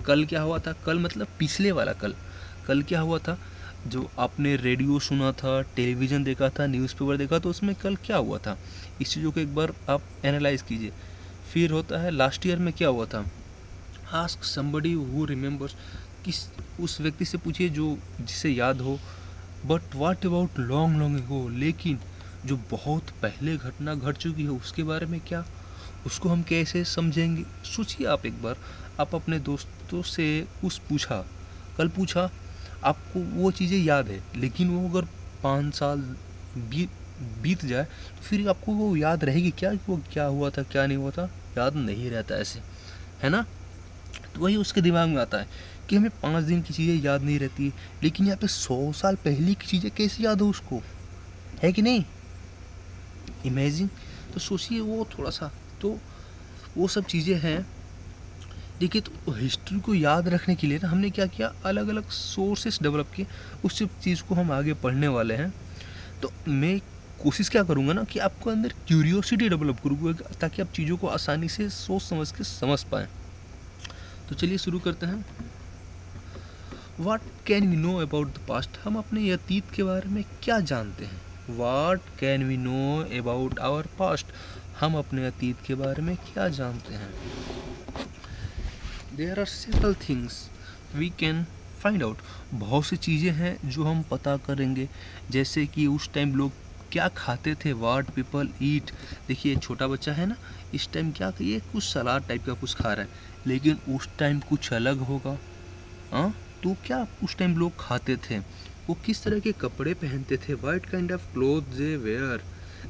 कल क्या हुआ था, कल मतलब पिछले वाला कल। कल क्या हुआ था, जो आपने रेडियो सुना था, टेलीविज़न देखा था, न्यूज़पेपर देखा, तो उसमें कल क्या हुआ था, इस चीज़ों को एक बार आप एनालाइज कीजिए। फिर होता है लास्ट ईयर में क्या हुआ था, आस्क समबडी हु रिमेंबर्स, किस उस व्यक्ति से पूछिए जो जिसे याद हो। But what about long long ago, लेकिन जो बहुत पहले घटना घट चुकी है उसके बारे में क्या, उसको हम कैसे समझेंगे। सोचिए आप एक बार, आप अपने दोस्तों से पूछा, कल पूछा, आपको वो चीज़ें याद है, लेकिन वो अगर 5 साल बीत बीत जाए तो फिर आपको वो याद रहेगी क्या कि वो क्या हुआ था क्या नहीं हुआ था, याद नहीं रहता ऐसे, है ना। तो वही उसके दिमाग में आता है कि हमें 5 दिन की चीज़ें याद नहीं रहती, लेकिन यहाँ पे 100 साल पहले की चीज़ें कैसे याद हो उसको, है कि नहीं, इमेजिन। तो सोचिए वो थोड़ा सा, तो वो सब चीज़ें हैं। देखिए, तो हिस्ट्री को याद रखने के लिए ना हमने क्या किया, अलग अलग सोर्सेस डेवलप किए, उस सब चीज़ को हम आगे पढ़ने वाले हैं। तो मैं कोशिश क्या करूँगा ना कि आपको अंदर क्यूरियोसिटी डेवलप करूँगा, ताकि आप चीज़ों को आसानी से सोच समझ के समझ पाएँ। तो चलिए शुरू करते हैं। What can we know about the past, हम अपने अतीत के बारे में क्या जानते हैं। What can we know about our past, हम अपने अतीत के बारे में क्या जानते हैं। There are several things we can find out, बहुत सी चीज़ें हैं जो हम पता करेंगे, जैसे कि उस टाइम लोग क्या खाते थे, वाट पीपल ईट। देखिए छोटा बच्चा है ना, इस टाइम क्या, ये कुछ सलाद टाइप का कुछ खा रहा है, लेकिन उस टाइम कुछ अलग होगा। हाँ, तो क्या उस टाइम लोग खाते थे, वो किस तरह के कपड़े पहनते थे, what kind of cloth they wear.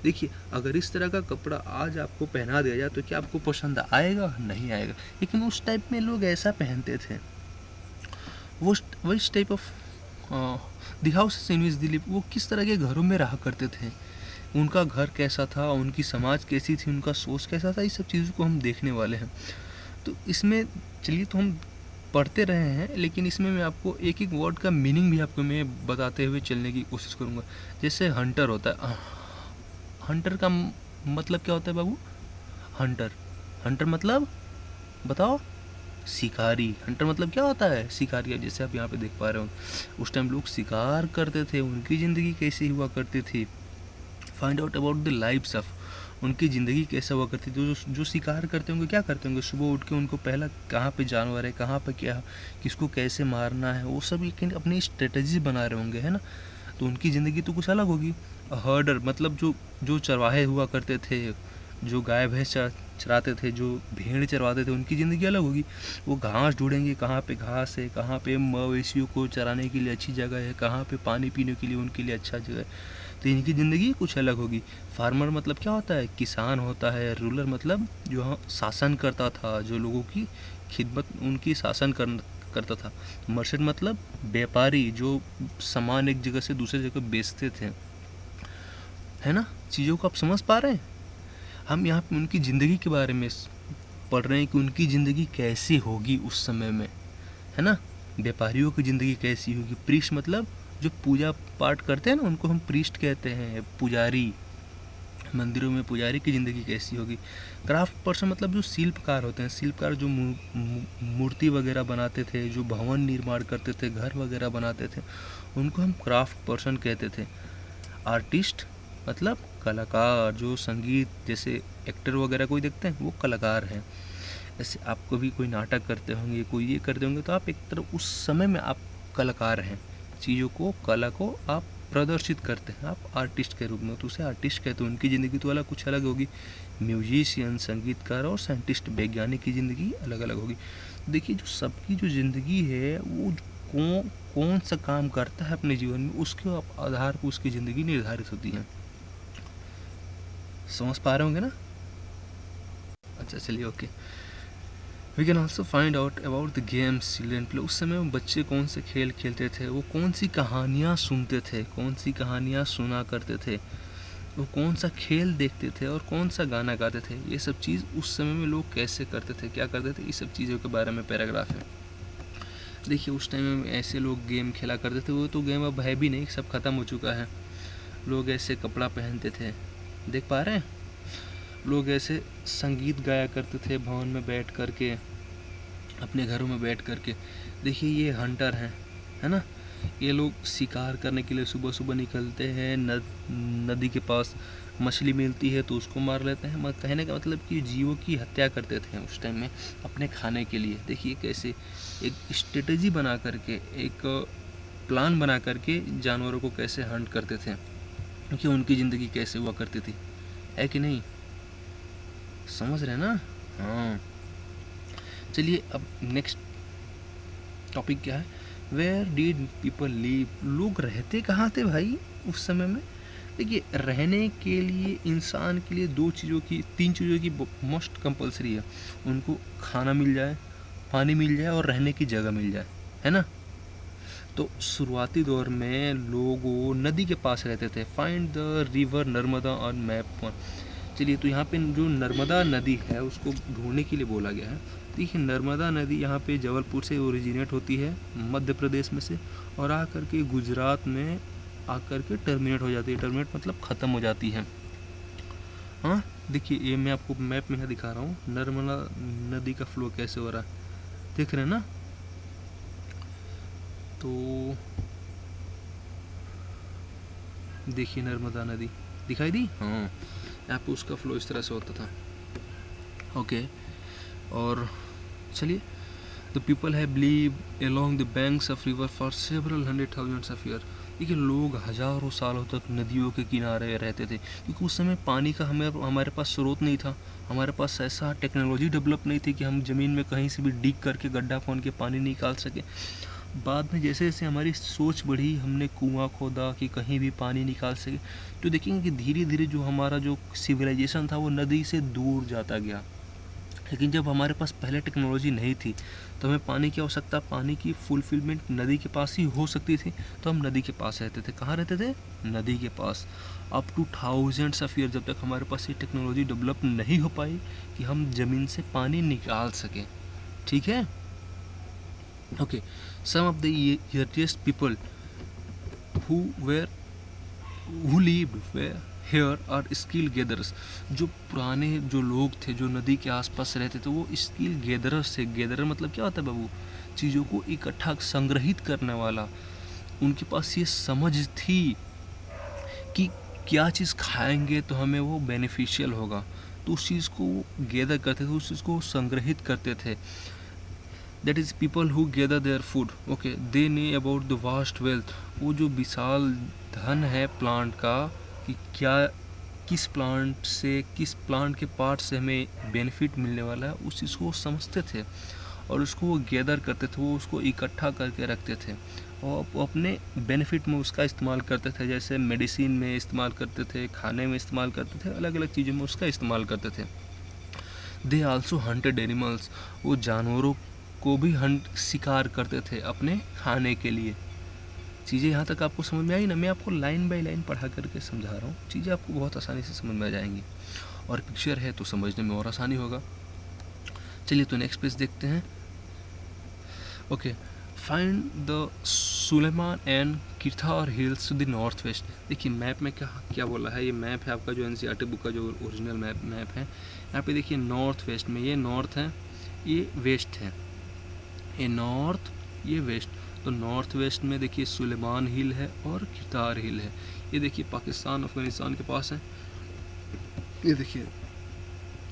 देखिए, अगर इस तरह का कपड़ा आज आपको पहना दिया जाए तो क्या आपको पसंद आएगा, नहीं आएगा, लेकिन उस टाइप में लोग ऐसा पहनते थे। वो which type of the house in which they live, वो किस तरह के घरों में रहा करते थे, उनका घर कैसा था, उनकी समाज कैसी थी, उनका सोच कैसा था, इस सब चीज़ों को हम देखने वाले हैं। तो इसमें चलिए, तो हम पढ़ते रहे हैं, लेकिन इसमें मैं आपको एक एक वर्ड का मीनिंग भी आपको मैं बताते हुए चलने की कोशिश करूँगा। जैसे हंटर होता है, हंटर का मतलब क्या होता है बाबू, हंटर, हंटर मतलब बताओ, शिकारी। हंटर मतलब क्या होता है, शिकारी। जैसे आप यहाँ पे देख पा रहे हो, उस टाइम लोग शिकार करते थे, उनकी ज़िंदगी कैसी हुआ करती थी। Find out about the lives of, उनकी ज़िंदगी कैसा हुआ करती थी। जो शिकार करते होंगे क्या करते होंगे, सुबह उठ के उनको पहला कहाँ पे जानवर है, कहाँ पे क्या, किसको कैसे मारना है, वो सब एक अपनी स्ट्रेटजी बना रहे होंगे, है ना। तो उनकी ज़िंदगी तो कुछ अलग होगी। हर्डर मतलब जो चरवाहे हुआ करते थे, जो गाय भैंस चराते थे, जो भेड़ चरवाते थे, उनकी ज़िंदगी अलग होगी। वो घास ढूंढेंगे, कहाँ पे घास है, कहाँ पे मवेशियों को चराने के लिए अच्छी जगह है, कहाँ पे पानी पीने के लिए उनके लिए अच्छा जगह है। तो इनकी ज़िंदगी कुछ अलग होगी। फार्मर मतलब क्या होता है, किसान होता है। रूलर मतलब जो शासन करता था, जो लोगों की खिदमत, उनकी शासन करता था। मर्चेंट मतलब व्यापारी, जो सामान एक जगह से दूसरी जगह बेचते थे, है ना। चीज़ों को आप समझ पा रहे हैं। हम यहाँ पे उनकी ज़िंदगी के बारे में पढ़ रहे हैं कि उनकी ज़िंदगी कैसी होगी उस समय में, है ना। व्यापारियों की ज़िंदगी कैसी होगी। प्रीस्ट मतलब जो पूजा पाठ करते हैं ना, उनको हम प्रीस्ट कहते हैं, पुजारी। मंदिरों में पुजारी की ज़िंदगी कैसी होगी। क्राफ्ट पर्सन मतलब जो शिल्पकार होते हैं, शिल्पकार जो मूर्ति वगैरह बनाते थे, जो भवन निर्माण करते थे, घर वगैरह बनाते थे, उनको हम क्राफ्ट पर्सन कहते थे। आर्टिस्ट मतलब कलाकार, जो संगीत, जैसे एक्टर वगैरह कोई देखते हैं, वो कलाकार हैं। जैसे आप कभी कोई नाटक करते होंगे, कोई ये करते होंगे, तो आप एक तरह उस समय में आप कलाकार हैं। चीज़ों को, कला को आप प्रदर्शित करते हैं, आप आर्टिस्ट के रूप में, तो उसे आर्टिस्ट कहते हैं। उनकी ज़िंदगी तो अलग, कुछ अलग होगी। म्यूजिशियन, संगीतकार, और साइंटिस्ट, वैज्ञानिक की ज़िंदगी अलग अलग होगी। देखिए, जो सबकी जो ज़िंदगी है, वो कौन सा काम करता है अपने जीवन में, उसके आधार पर उसकी ज़िंदगी निर्धारित होती है। समझ पा रहे होंगे ना। अच्छा चलिए, okay. We can also find out about the games children play. उस समय बच्चे कौन से खेल खेलते थे, वो कौन सी कहानियाँ सुनते थे, कौन सी कहानियाँ सुना करते थे, वो कौन सा खेल देखते थे, और कौन सा गाना गाते थे। ये सब चीज़ उस समय में लोग कैसे करते थे, क्या करते थे, ये सब चीज़ों के बारे में पैराग्राफ है। देखिए, उस टाइम में ऐसे लोग गेम खेला करते थे, वो तो गेम अब है भी नहीं, सब ख़त्म हो चुका है। लोग ऐसे कपड़ा पहनते थे, देख पा रहे हैं। लोग ऐसे संगीत गाया करते थे भवन में बैठ कर के, अपने घरों में बैठ कर के। देखिए ये हंटर हैं, है ना, ये लोग शिकार करने के लिए सुबह सुबह निकलते हैं, नदी के पास मछली मिलती है तो उसको मार लेते हैं। कहने का मतलब कि जीवों की हत्या करते थे उस टाइम में अपने खाने के लिए। देखिए कैसे एक स्ट्रेटजी बना करके, एक प्लान बना करके जानवरों को कैसे हंट करते थे, कि उनकी ज़िंदगी कैसे हुआ करती थी, है कि नहीं, समझ रहे ना। हाँ, चलिए अब नेक्स्ट टॉपिक क्या है, वेयर डिड पीपल लीव, लोग रहते कहाँ थे भाई उस समय में। देखिए रहने के लिए इंसान के लिए तीन चीज़ों की मोस्ट कंपलसरी है, उनको खाना मिल जाए, पानी मिल जाए और रहने की जगह मिल जाए, है ना। तो शुरुआती दौर में लोग नदी के पास रहते थे। Find the river Narmada on map 1। चलिए तो यहाँ पे जो नर्मदा नदी है उसको ढूंढने के लिए बोला गया है। देखिए नर्मदा नदी यहाँ पे जबलपुर से ओरिजिनेट होती है, मध्य प्रदेश में से, और आकर के गुजरात में आकर के टर्मिनेट हो जाती है। टर्मिनेट मतलब ख़त्म हो जाती है। हाँ देखिए ये मैं आपको मैप में यहाँ दिखा रहा हूँ, नर्मदा नदी का फ्लो कैसे हो रहा है, देख रहे हैं ना। तो देखिए नर्मदा नदी दिखाई दी, हाँ यहाँ पे उसका फ्लो इस तरह से होता था। ओके, और चलिए, the people have lived along the banks of river for several 100,000 of year. देखिए लोग हज़ारों सालों तक नदियों के किनारे रहते थे, क्योंकि उस समय पानी का हमारे पास स्रोत नहीं था, हमारे पास ऐसा टेक्नोलॉजी डेवलप नहीं थी कि हम ज़मीन में कहीं से भी डिग करके गड्ढा खोद के पानी निकाल सके। बाद में जैसे जैसे हमारी सोच बढ़ी, हमने कुआं खोदा कि कहीं भी पानी निकाल सके, तो देखेंगे कि धीरे धीरे जो हमारा जो सिविलाइजेशन था वो नदी से दूर जाता गया। लेकिन जब हमारे पास पहले टेक्नोलॉजी नहीं थी तो हमें पानी की आवश्यकता, पानी की फुलफिलमेंट नदी के पास ही हो सकती थी, तो हम नदी के पास रहते थे। कहाँ रहते थे? नदी के पास। Up to thousands of year, जब तक हमारे पास ये टेक्नोलॉजी डेवलप नहीं हो पाई कि हम ज़मीन से पानी निकाल सकें। ठीक है, okay. Some of the earliest people who lived here are skill gatherers। जो पुराने जो लोग थे जो नदी के आसपास रहते थे वो स्किल गैदरर्स थे। गैदरर मतलब क्या होता है बाबू? चीज़ों को इकट्ठा संग्रहित करने वाला। उनके पास ये समझ थी कि क्या चीज़ खाएंगे तो हमें वो बेनिफिशियल होगा, तो उस चीज़ को वो गैदर करते थे, उस चीज़ को संग्रहित करते थे। That is people who gather their food. Okay, they knee about the vast wealth. वो जो विशाल धन है प्लांट का, कि क्या किस प्लांट से, किस प्लांट के पार्ट से हमें बेनिफिट मिलने वाला है, उस चीज़ को वो समझते थे और उसको वो गैदर करते थे, वो उसको इकट्ठा करके रखते थे और वो अपने बेनिफिट में उसका इस्तेमाल करते थे। जैसे मेडिसिन में इस्तेमाल करते थे, खाने में इस्तेमाल करते थे, अलग अलग चीज़ों में उसका इस्तेमाल करते थे। They also hunted animals. वो जानवरों को भी शिकार करते थे अपने खाने के लिए। चीज़ें यहाँ तक आपको समझ में आई ना? मैं आपको लाइन बाय लाइन पढ़ा करके समझा रहा हूँ, चीज़ें आपको बहुत आसानी से समझ में आ जाएंगी और पिक्चर है तो समझने में और आसानी होगा। चलिए तो नेक्स्ट पेज देखते हैं। Okay, find the Sulaiman and Kirthar hills to the north west. देखिए मैप में क्या क्या बोला है, ये मैप है आपका जो NCERT बुक का जो ओरिजिनल मैप है। यहाँ पे देखिए नॉर्थ वेस्ट में, ये नॉर्थ है, ये वेस्ट है, ये नॉर्थ, ये वेस्ट। तो नॉर्थ वेस्ट में देखिए सुलेमान हिल है और किरथार हिल है। ये देखिए पाकिस्तान अफगानिस्तान के पास है। ये देखिए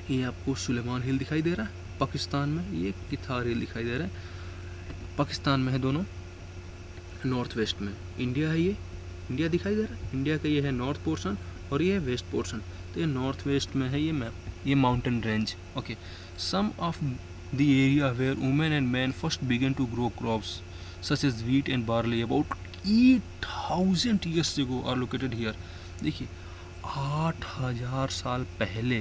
ये आपको सुलेमान हिल दिखाई दे रहा है पाकिस्तान में, ये किरथार हिल दिखाई दे रहा है पाकिस्तान में है, दोनों नॉर्थ वेस्ट में। इंडिया है, ये इंडिया दिखाई दे रहा है, इंडिया का ये है नॉर्थ पोर्शन और ये है वेस्ट पोर्शन। तो ये नॉर्थ वेस्ट में है ये mountain range. Okay, some of the area where women and men first began to grow crops such as wheat and barley about 8,000 years ago are located here. देखिए 8,000 साल पहले,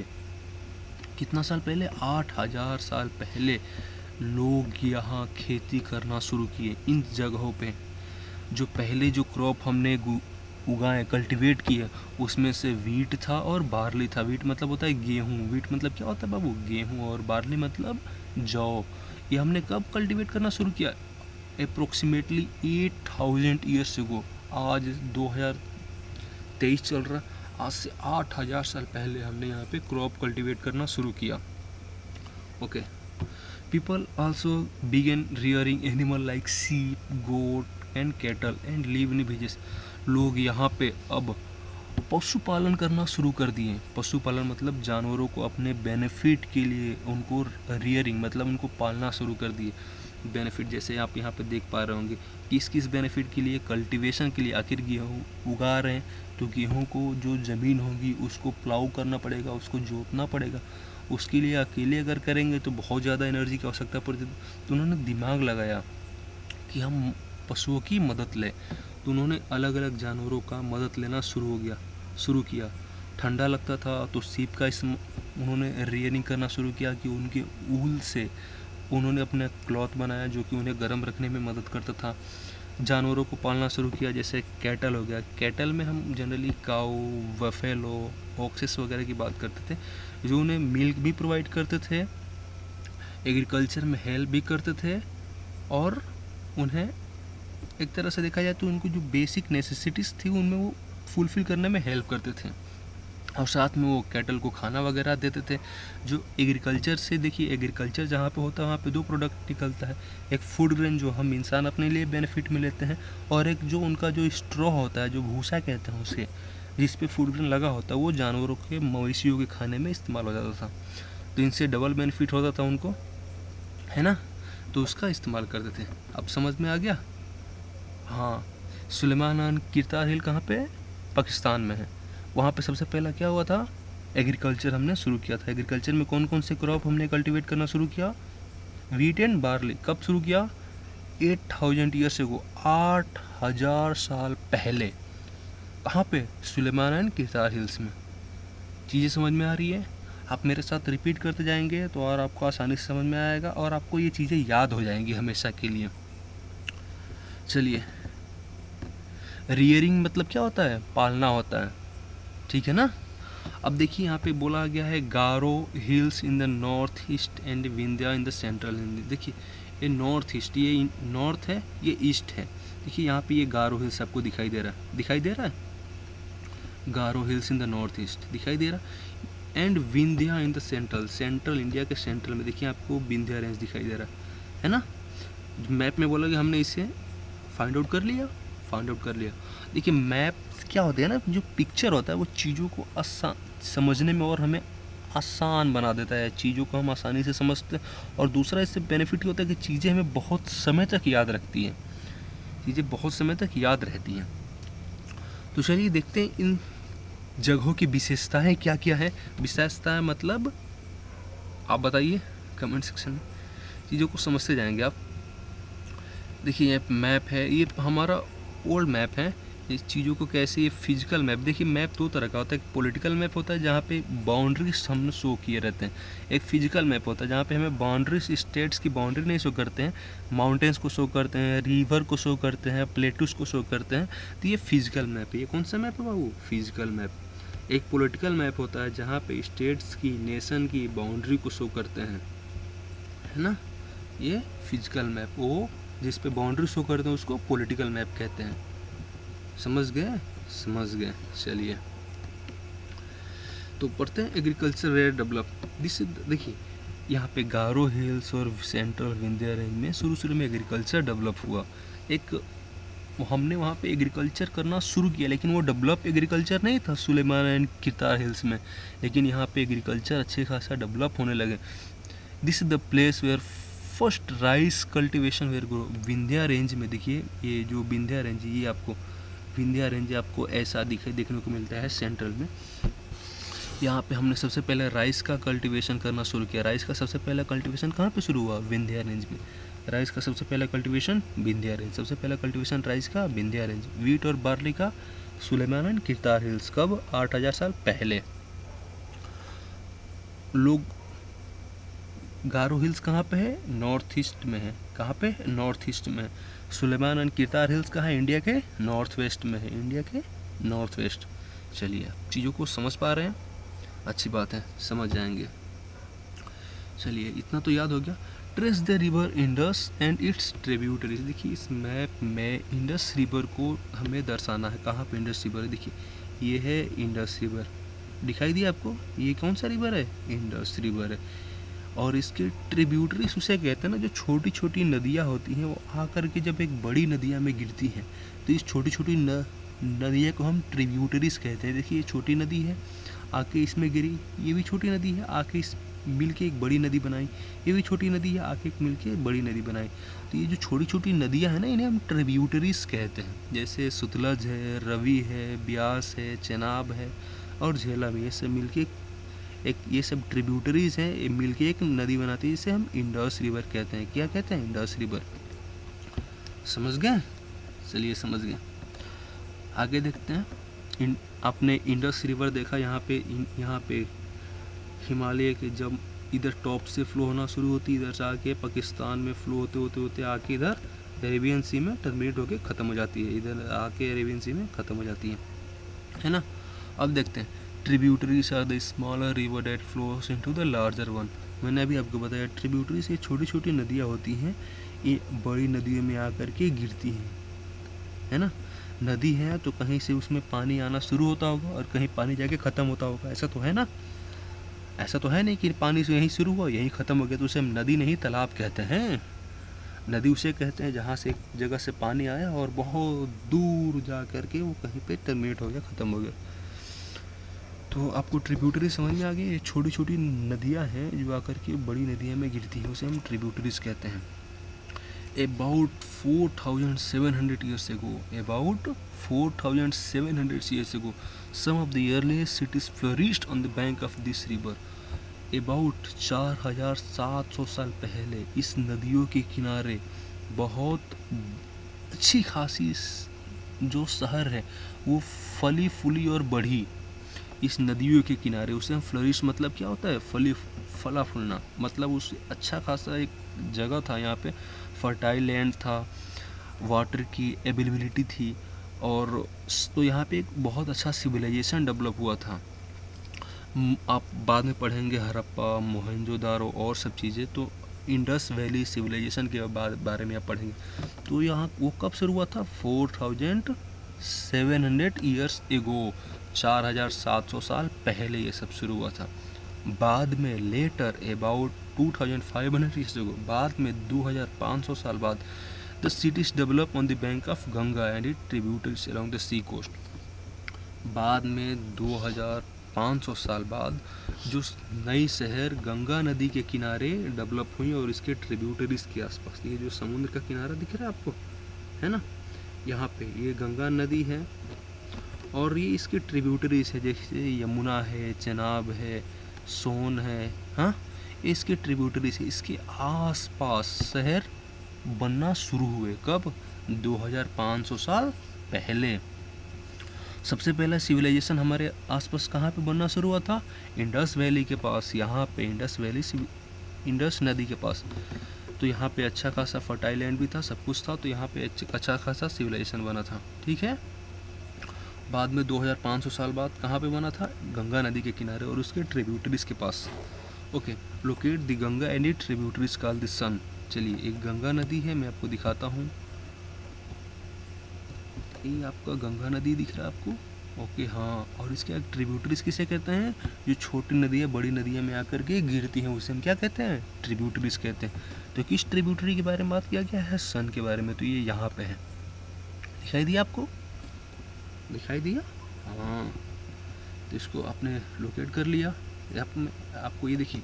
कितना साल पहले? 8,000 साल पहले लोग यहाँ खेती करना शुरू किए। इन जगहों पे जो पहले जो क्रॉप हमने उगाए, कल्टीवेट किए, उसमें से वीट था और बार्ली था। वीट मतलब होता है गेहूँ, वीट मतलब क्या होता है बाबू? गेहूँ, और बार्ली मतलब जौ। ये हमने कब कल्टीवेट करना शुरू किया? Approximately 8,000 years ago। आज 2023 चल रहा, आज से 8,000 साल पहले हमने यहाँ पे क्रॉप कल्टीवेट करना शुरू किया। Okay, People also began rearing animal like sheep, goat and cattle and live in villages. लोग यहाँ पे अब पशुपालन करना शुरू कर दिए। पशुपालन मतलब जानवरों को अपने बेनिफिट के लिए उनको रियरिंग मतलब उनको पालना शुरू कर दिए। बेनिफिट जैसे आप यहाँ पे देख पा रहे होंगे, किस किस बेनिफिट के लिए, कल्टीवेशन के लिए। आखिर गेहूँ उगा रहे हैं तो गेहूँ को जो ज़मीन होगी उसको प्लाऊ करना पड़ेगा, उसको जोतना पड़ेगा। उसके लिए अकेले अगर करेंगे तो बहुत ज़्यादा एनर्जी की आवश्यकता पड़ती है। तो उन्होंने दिमाग लगाया कि हम पशुओं की मदद लें, तो उन्होंने अलग अलग जानवरों का मदद लेना शुरू किया। ठंडा लगता था तो सीप का उन्होंने रियरिंग करना शुरू किया कि उनके ऊल से उन्होंने अपना क्लॉथ बनाया जो कि उन्हें गर्म रखने में मदद करता था। जानवरों को पालना शुरू किया, जैसे कैटल हो गया। कैटल में हम जनरली काऊ, बफेलो, ऑक्सेस वगैरह की बात करते थे, जो उन्हें मिल्क भी प्रोवाइड करते थे, एग्रीकल्चर में हेल्प भी करते थे, और उन्हें एक तरह से देखा जाए तो उनको जो बेसिक नेसेसिटीज़ थी उनमें वो फुलफ़िल करने में हेल्प करते थे। और साथ में वो कैटल को खाना वगैरह देते थे। जो एग्रीकल्चर से, देखिए एग्रीकल्चर जहाँ पे होता है वहाँ पे दो प्रोडक्ट निकलता है, एक फूड ग्रेन जो हम इंसान अपने लिए बेनिफिट में लेते हैं, और एक जो उनका जो स्ट्रॉ होता है, जो भूसा कहते हैं उसे, जिस पे फूड ग्रेन लगा होता है, वो जानवरों के, मवेशियों के खाने में इस्तेमाल हो जाता था। तो इनसे डबल बेनिफिट होता था उनको, है ना, तो उसका इस्तेमाल करते थे। अब समझ में आ गया। हाँ, सुलेमान किरतार हिल कहाँ पे है? पाकिस्तान में है। वहाँ पे सबसे पहला क्या हुआ था? एग्रीकल्चर हमने शुरू किया था। एग्रीकल्चर में कौन कौन से क्रॉप हमने कल्टीवेट करना शुरू किया? Wheat and barley. कब शुरू किया? 8000 ईयर्स एगो, 8000 साल पहले। कहाँ पे? सुलेमान एंड किरतार हिल्स में। चीज़ें समझ में आ रही है? आप मेरे साथ रिपीट करते जाएंगे तो और आपको आसानी से समझ में आएगा और आपको ये चीज़ें याद हो जाएंगी हमेशा के लिए। चलिए, रियरिंग मतलब क्या होता है? पालना होता है, ठीक है ना। अब देखिए यहाँ पे बोला गया है Garo hills in the north east and Vindhya in the central Hindi. देखिए ये नॉर्थ ईस्ट, ये नॉर्थ है, ये ईस्ट है। देखिए यहाँ पे ये गारो हिल्स आपको दिखाई दे रहा है, Garo hills in the north east दिखाई दे रहा है, and Vindhya in the central India के सेंट्रल में देखिए आपको विंध्या रेंज दिखाई दे रहा है ना। मैप में बोला कि हमने इसे फाइंड आउट कर लिया। देखिए मैप क्या होता है ना, जो पिक्चर होता है वो चीज़ों को आसान समझने में और हमें आसान बना देता है, चीज़ों को हम आसानी से समझते हैं। और दूसरा इससे बेनिफिट होता है कि चीज़ें हमें बहुत समय तक याद रहती हैं। तो चलिए देखते हैं इन जगहों की विशेषताएं क्या क्या है। विशेषताएं मतलब आप बताइए कमेंट सेक्शन में, चीज़ों को समझते जाएंगे आप। देखिए ये मैप है, ये हमारा ओल्ड मैप है। इस चीज़ों को कैसे, ये फिजिकल मैप, देखिए मैप दो तरह का होता है। एक पॉलिटिकल मैप होता है जहाँ पे बाउंड्रीज हम शो किए रहते हैं, एक फिजिकल मैप होता है जहाँ पे हमें बाउंड्रीज, स्टेट्स की बाउंड्री नहीं शो करते हैं, माउंटेन्स को शो करते हैं, रिवर को शो करते हैं, प्लेटूस को शो करते हैं। तो ये फिजिकल मैप है। ये कौन सा मैप है बाबू? Physical map. एक पॉलिटिकल मैप होता है जहाँ पे स्टेट्स की, नेशन की बाउंड्री को शो करते हैं, है ना। ये फिजिकल मैप, वो जिस पे बाउंड्री शो करते हैं उसको पॉलिटिकल मैप कहते हैं। समझ गए। चलिए तो पढ़ते हैं एग्रीकल्चर वेयर डेवलप दिस। देखिए यहाँ पे गारो हिल्स और सेंट्रल विंध्या रेंज में शुरू में एग्रीकल्चर डेवलप हुआ। एक हमने वहाँ पे एग्रीकल्चर करना शुरू किया, लेकिन वो डेवलप एग्रीकल्चर नहीं था सुलेमान एंड किरतार हिल्स में, लेकिन यहाँ पे एग्रीकल्चर अच्छे खासा डेवलप होने लगे। This is the place where first rice cultivation were grow. Vindhya range में देखिए, ये जो विंध्या रेंज, ये आपको विंध्या रेंज आपको ऐसा देखने को मिलता है सेंट्रल में। यहाँ पे हमने सबसे पहले राइस का कल्टीवेशन करना शुरू किया। राइस का सबसे पहला कल्टीवेशन कहाँ पे शुरू हुआ? विंध्या रेंज में। राइस का सबसे पहला कल्टीवेशन विंध्या रेंज, सबसे पहला कल्टीवेशन राइस का विंध्या रेंज। वीट और बार्ली का सुलेमान एंड किरतार हिल्स। कब? 8000 साल पहले। लोग गारो हिल्स कहाँ पे है? नॉर्थ ईस्ट में है। कहाँ पे? नॉर्थ ईस्ट में है। सुलेमान एंड किरतार हिल्स कहाँ है? इंडिया के नॉर्थ वेस्ट में है, इंडिया के नॉर्थ वेस्ट। चलिए चीज़ों को समझ पा रहे हैं, अच्छी बात है, समझ जाएंगे। चलिए इतना तो याद हो गया। Trace the river Indus and it's tributaries. देखिए इस मैप में इंडस रिवर को हमें दर्शाना है। कहाँ पे इंडस रिवर है? देखिए ये है इंडस रिवर, दिखाई दिया आपको? ये कौन सा रिवर है? इंडस रिवर है। और इसके ट्रिब्यूटरीज उसे कहते हैं ना, जो छोटी छोटी नदियाँ होती हैं वो आकर के जब एक बड़ी नदियाँ में गिरती हैं तो इस छोटी छोटी नदियाँ को हम ट्रिब्यूटरीज कहते हैं। देखिए ये छोटी नदी है, आके इसमें गिरी, ये भी छोटी नदी है, आके इस मिल के एक बड़ी नदी बनाई, ये भी छोटी नदी है, आके मिल के एक बड़ी नदी बनाई। तो ये जो छोटी छोटी नदियाँ हैं ना, इन्हें हम ट्रिब्यूटरीज कहते हैं। जैसे सतलज है, रवि है, ब्यास है, चेनाब है और झेलम, ये सब मिल के एक ये सब ट्रिब्यूटरीज हैं, ये मिल के एक नदी बनाती है जिसे हम इंडस रिवर कहते हैं। क्या कहते हैं? Indus river. समझ गए? चलिए समझ गए। आगे देखते हैं। आपने इंडस रिवर देखा, यहाँ पे हिमालय के जब इधर टॉप से फ्लो होना शुरू होती है, इधर से आके पाकिस्तान में फ्लो होते होते होते आके इधर अरेबियन सी में टर्मिनेट होके ख़त्म हो जाती है, इधर आके अरेबियन सी में ख़त्म हो जाती है ना। अब देखते हैं, tributaries are the smaller river that flows into the larger one. मैंने अभी आपको बताया ट्रिब्यूटरीज ये छोटी छोटी नदियाँ होती हैं, ये बड़ी नदियों में आकर के गिरती हैं, है ना। नदी है तो कहीं से उसमें पानी आना शुरू होता होगा और कहीं पानी जाके ख़त्म होता होगा, ऐसा तो है ना। ऐसा तो है नहीं कि पानी से यहीं शुरू हुआ यहीं ख़त्म हो गया, तो उसे हम नदी नहीं तालाब कहते हैं। नदी उसे कहते हैं जहाँ से एक जगह से पानी आया और बहुत दूर जा कर के वो कहीं पे टर्मिनेट हो गया, ख़त्म हो गया। तो आपको ट्रिब्यूटरी समझ में आ गई। ये छोटी छोटी नदियाँ हैं जो आकर के बड़ी नदियों में गिरती हैं, उसे हम ट्रिब्यूटरीज कहते हैं। About 4,700 years ago, some of the earliest cities flourished on the bank of this river. About 4,700 साल पहले इस नदियों के किनारे बहुत अच्छी खासी जो शहर है वो फली फूली और बढ़ी इस नदियों के किनारे। उसे हम फ्लरिश मतलब क्या होता है? फला फूलना, मतलब उस अच्छा खासा एक जगह था, यहाँ पे फर्टाइल लैंड था, वाटर की अवेलेबिलिटी थी, और तो यहाँ पे एक बहुत अच्छा सिविलाइजेशन डेवलप हुआ था। आप बाद में पढ़ेंगे हड़प्पा, मोहनजोदारो और सब चीज़ें, तो इंडस वैली सिविलाइजेशन के बारे में आप पढ़ेंगे। तो यहाँ वो कब शुरू हुआ था? 4,700 ईयर्स एगो, 4,700 साल पहले ये सब शुरू हुआ था। बाद में लेटर अबाउट 2,500 ईयर्स एगो, बाद में 2,500 साल बाद the cities develop on the bank of Ganga and it tributaries along the sea coast. बाद में 2,500 साल बाद जो नई शहर गंगा नदी के किनारे डेवलप हुई और इसके ट्रिब्यूटरीज के आसपास, ये जो समुद्र का किनारा दिख रहा है आपको, है ना, यहाँ पे ये गंगा नदी है और ये इसके ट्रिब्यूटरीज है, जैसे यमुना है, चेनाब है, सोन है, हाँ, इसके ट्रिब्यूटरीज है। इसके आसपास शहर बनना शुरू हुए कब? 2,500 साल पहले। सबसे पहला सिविलाइजेशन हमारे आसपास कहाँ पे बनना शुरू हुआ था? इंडस वैली के पास, यहाँ पे इंडस नदी के पास। तो यहाँ पे अच्छा खासा फर्टाइल लैंड भी था, सब कुछ था, तो यहाँ पे अच्छा खासा सिविलाइजेशन बना था, ठीक है। बाद में 2,500 साल बाद कहाँ पे बना था? गंगा नदी के किनारे और उसके ट्रिब्यूटरीज के पास। Okay, locate the Ganga and it tributaries called the Son. चलिए, एक गंगा नदी है, मैं आपको दिखाता हूँ। ये आपका गंगा नदी दिख रहा है आपको? ओके, हाँ, और इसके ट्रिब्यूटरीज किसे कहते हैं? जो छोटी नदियाँ बड़ी नदियों में आकर के गिरती हैं उसे हम क्या कहते हैं? ट्रिब्यूटरीज कहते हैं। तो किस ट्रिब्यूटरी के बारे में बात किया गया है? सन के बारे में। तो ये यहाँ पे है, दिखाई दिया आपको? दिखाई दिया? हाँ, तो इसको आपने लोकेट कर लिया। आपको ये देखिए,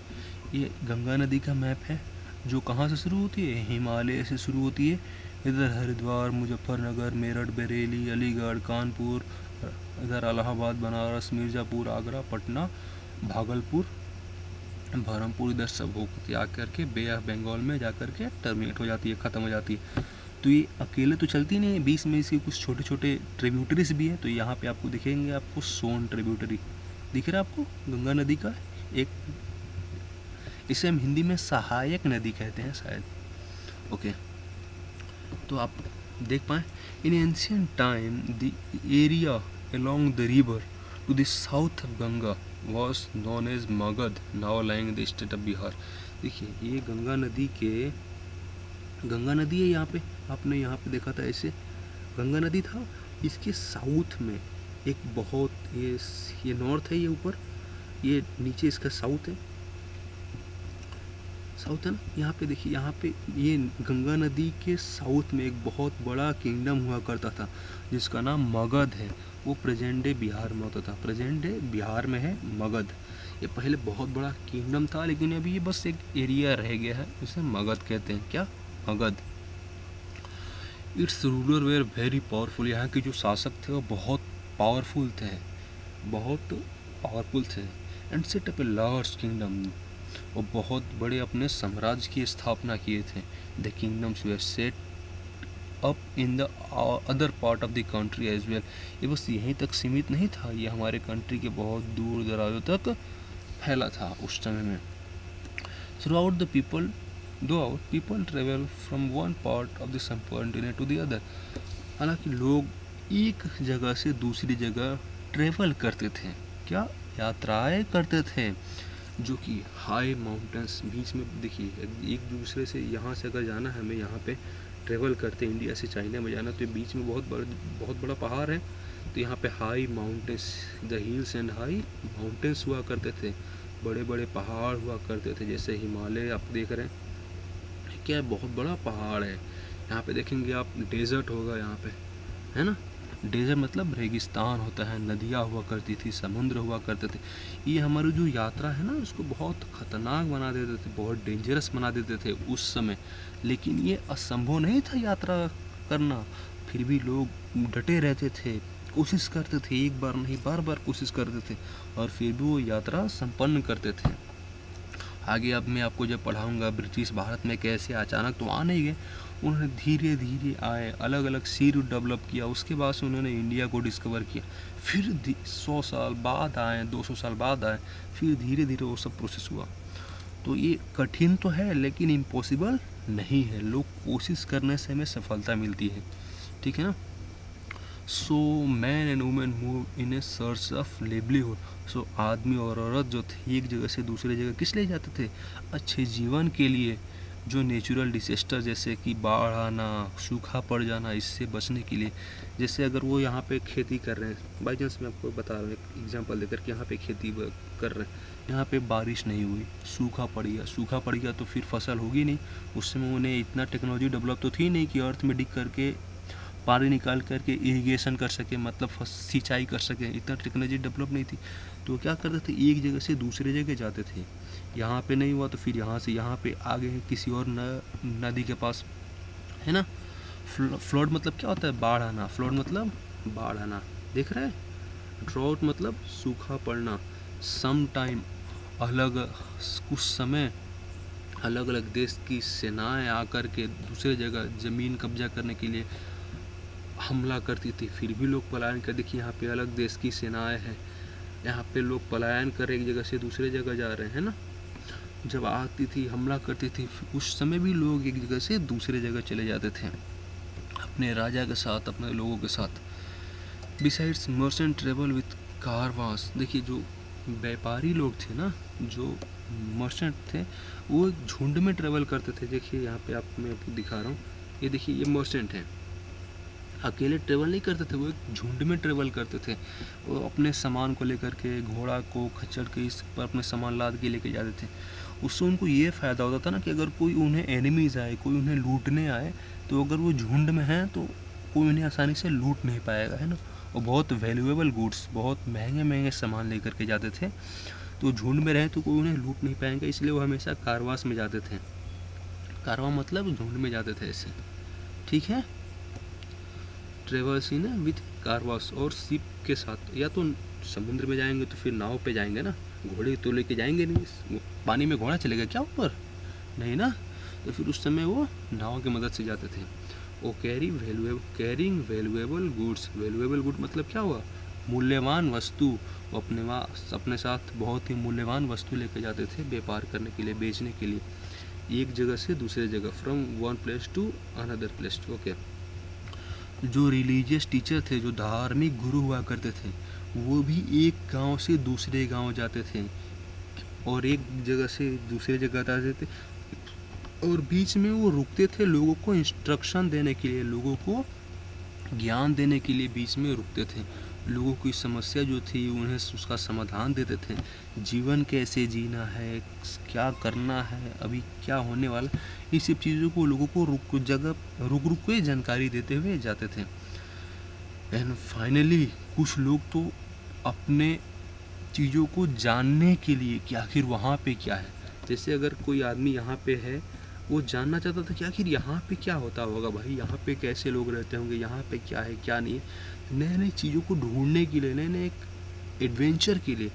ये गंगा नदी का मैप है जो कहाँ से शुरू होती है? हिमालय से शुरू होती है। इधर हरिद्वार, मुजफ्फरनगर, मेरठ, बरेली, अलीगढ़, कानपुर, इधर इलाहाबाद, बनारस, मिर्ज़ापुर, आगरा, पटना, भागलपुर, बहरमपुर, इधर सब होकर आकर के बे ऑफ बंगाल में जाकर के टर्मिनेट हो जाती है, ख़त्म हो जाती है। तो ये अकेले तो चलती नहीं है, बीच में इसके कुछ छोटे छोटे ट्रिब्यूटरीज भी हैं। तो यहाँ पे आपको दिखेंगे, आपको सोन ट्रिब्यूटरी दिख रहा है आपको, गंगा नदी का एक, इसे हम हिंदी में सहायक नदी कहते हैं शायद। ओके, तो आप देख पाएँ, in ancient time the area along the river to the south of Ganga was known as Magad, now lying in the state of Bihar। देखिए, ये गंगा नदी है यहाँ पे, आपने यहाँ पे देखा था ऐसे गंगा नदी था। इसके साउथ में एक बहुत, ये नॉर्थ है, ये ऊपर, ये नीचे इसका साउथ है। साउथ है ना, यहाँ पे देखिए, यहाँ पे ये गंगा नदी के साउथ में एक बहुत बड़ा किंगडम हुआ करता था जिसका नाम मगध है। वो प्रेजेंट डे बिहार में होता था, प्रेजेंट डे बिहार में है मगध। ये पहले बहुत बड़ा किंगडम था, लेकिन अभी ये बस एक एरिया रह गया है, उसे मगध कहते हैं। क्या? Magadh. Its ruler were very powerful. यहाँ के जो शासक थे वो बहुत पावरफुल थे, बहुत पावरफुल थे। And set up a large kingdom. वो बहुत बड़े अपने साम्राज्य की स्थापना किए थे। The kingdoms were set up in the other part of the country as well. ये बस यहीं तक सीमित नहीं था, ये हमारे कंट्री के बहुत दूर दराजों तक फैला था उस समय में। Through the people travel from one part of the subcontinent to the other. हालांकि लोग एक जगह से दूसरी जगह ट्रेवल करते थे। क्या? यात्राएं करते थे, जो कि हाई माउंटेन्स बीच में। देखिए, एक दूसरे से यहाँ से अगर जाना है, हमें यहाँ पे ट्रेवल करते इंडिया से चाइना में जाना, तो बीच में बहुत बड़ा पहाड़ है, तो यहाँ पे high mountains, the hills and high mountains हुआ करते थे, बड़े बड़े पहाड़ हुआ करते थे, जैसे हिमालय आप देख रहे हैं, क्या बहुत बड़ा पहाड़ है। यहाँ पे देखेंगे आप, डेजर्ट होगा यहाँ पे, है ना। डेजर्ट मतलब रेगिस्तान होता है, नदियाँ हुआ करती थी, समुद्र हुआ करते थे। ये हमारी जो यात्रा है ना, उसको बहुत ख़तरनाक बना देते थे, बहुत डेंजरस बना देते थे उस समय। लेकिन ये असंभव नहीं था यात्रा करना, फिर भी लोग डटे रहते थे, कोशिश करते थे, एक बार नहीं बार बार कोशिश करते थे, और फिर भी वो यात्रा संपन्न करते थे। आगे अब मैं आपको जब पढ़ाऊँगा ब्रिटिश भारत में कैसे अचानक तो आ नहीं गए, उन्होंने धीरे धीरे आए, अलग अलग सी रूट डेवलप किया, उसके बाद से उन्होंने इंडिया को डिस्कवर किया, फिर 100 साल बाद आए, 200 साल बाद आए, फिर धीरे धीरे वो सब प्रोसेस हुआ। तो ये कठिन तो है, लेकिन इम्पॉसिबल नहीं है, लोग कोशिश करने से हमें सफलता मिलती है, ठीक है ना। So man and women move in a search of livelihood. So आदमी और औरत जो थे एक जगह से दूसरे जगह किस लिए जाते थे? अच्छे जीवन के लिए। जो नेचुरल डिसेस्टर जैसे कि बाढ़ आना, सूखा पड़ जाना, इससे बचने के लिए। जैसे अगर वो यहाँ पे खेती कर रहे हैं, बाई चांस मैं आपको बता रहा हूँ एक एग्जांपल देकर कि यहाँ पे खेती कर रहे हैं, यहाँ पे बारिश नहीं हुई, सूखा पड़ गया तो फिर फसल होगी नहीं। उस समय उन्हें इतना टेक्नोलॉजी डेवलप तो थी नहीं कि अर्थ में डिग करके पानी निकाल करके इरिगेशन कर सके, मतलब सिंचाई कर सके, इतना टेक्नोलॉजी डेवलप नहीं थी। तो क्या करते थे, एक जगह से दूसरे जगह जाते थे। यहाँ पे नहीं हुआ तो फिर यहाँ से यहाँ पे आगे किसी और नदी के पास, है ना। फ्लड मतलब क्या होता है? बाढ़ आना। फ्लड मतलब बाढ़ आना, देख रहे हैं। ड्रॉट मतलब सूखा पड़ना। सम टाइम अलग कुछ समय अलग अलग देश की सेनाएं आकर के दूसरे जगह ज़मीन कब्जा करने के लिए हमला करती थी, फिर भी लोग पलायन कर। देखिए यहाँ पे अलग देश की सेनाएं हैं, यहाँ पे लोग पलायन कर एक जगह से दूसरे जगह जा रहे हैं ना। जब आती थी, हमला करती थी, उस समय भी लोग एक जगह से दूसरे जगह चले जाते थे अपने राजा के साथ, अपने लोगों के साथ। Besides merchant travel with caravans. देखिए जो व्यापारी लोग थे ना, जो मर्चेंट थे, वो झुंड में ट्रेवल करते थे। देखिए यहाँ पे मैं आपको दिखा रहा हूँ, ये देखिए, ये मर्चेंट हैं, अकेले ट्रेवल नहीं करते थे, वो एक झुंड में ट्रेवल करते थे। वो अपने सामान को लेकर के, घोड़ा को, खच्चर के, इस पर अपने सामान लाद के लेके जाते थे। उससे उनको ये फ़ायदा होता था ना कि अगर कोई उन्हें एनिमीज़ आए, कोई उन्हें लूटने आए, तो अगर वो झुंड में हैं तो कोई उन्हें आसानी से लूट नहीं पाएगा, है ना। और बहुत वैल्यूएबल गुड्स, बहुत महंगे महंगे सामान लेकर के जाते थे, तो झुंड में रहे तो कोई उन्हें लूट नहीं पाएंगे, इसलिए वो हमेशा कारवास में जाते थे। कारवा मतलब झुंड में जाते थे ऐसे, ठीक है। ट्रेवल्स इन विथ कारवास, और शिप के साथ, या तो समुद्र में जाएंगे तो फिर नाव पे जाएंगे ना, घोड़े तो लेके जाएंगे नहीं, पानी में घोड़ा चलेगा क्या ऊपर? नहीं ना। तो फिर उस समय वो नाव की मदद से जाते थे। वो carrying valuable goods. Valuable good मतलब क्या हुआ? मूल्यवान वस्तु। वो अपने साथ बहुत ही मूल्यवान वस्तु लेके जाते थे व्यापार करने के लिए, बेचने के लिए, एक जगह से दूसरे जगह, from one place to another place. Okay. जो रिलीजियस टीचर थे, जो धार्मिक गुरु हुआ करते थे, वो भी एक गांव से दूसरे गांव जाते थे, और एक जगह से दूसरे जगह जाते थे, और बीच में वो रुकते थे लोगों को इंस्ट्रक्शन देने के लिए, लोगों को ज्ञान देने के लिए बीच में रुकते थे। लोगों की समस्या जो थी उन्हें उसका समाधान देते थे। जीवन कैसे जीना है, क्या करना है, अभी क्या होने वाला, ये सब चीज़ों को लोगों को रुक रुक के जानकारी देते हुए जाते थे। एंड फाइनली कुछ लोग तो अपने चीज़ों को जानने के लिए कि आखिर वहाँ पे क्या है, जैसे अगर कोई आदमी यहाँ पे है, वो जानना चाहता था कि आखिर यहाँ पे क्या होता होगा भाई, यहाँ पे कैसे लोग रहते होंगे, यहाँ पे क्या है क्या नहीं है। नए नए चीज़ों को ढूंढने के लिए, नए नए एक एडवेंचर के लिए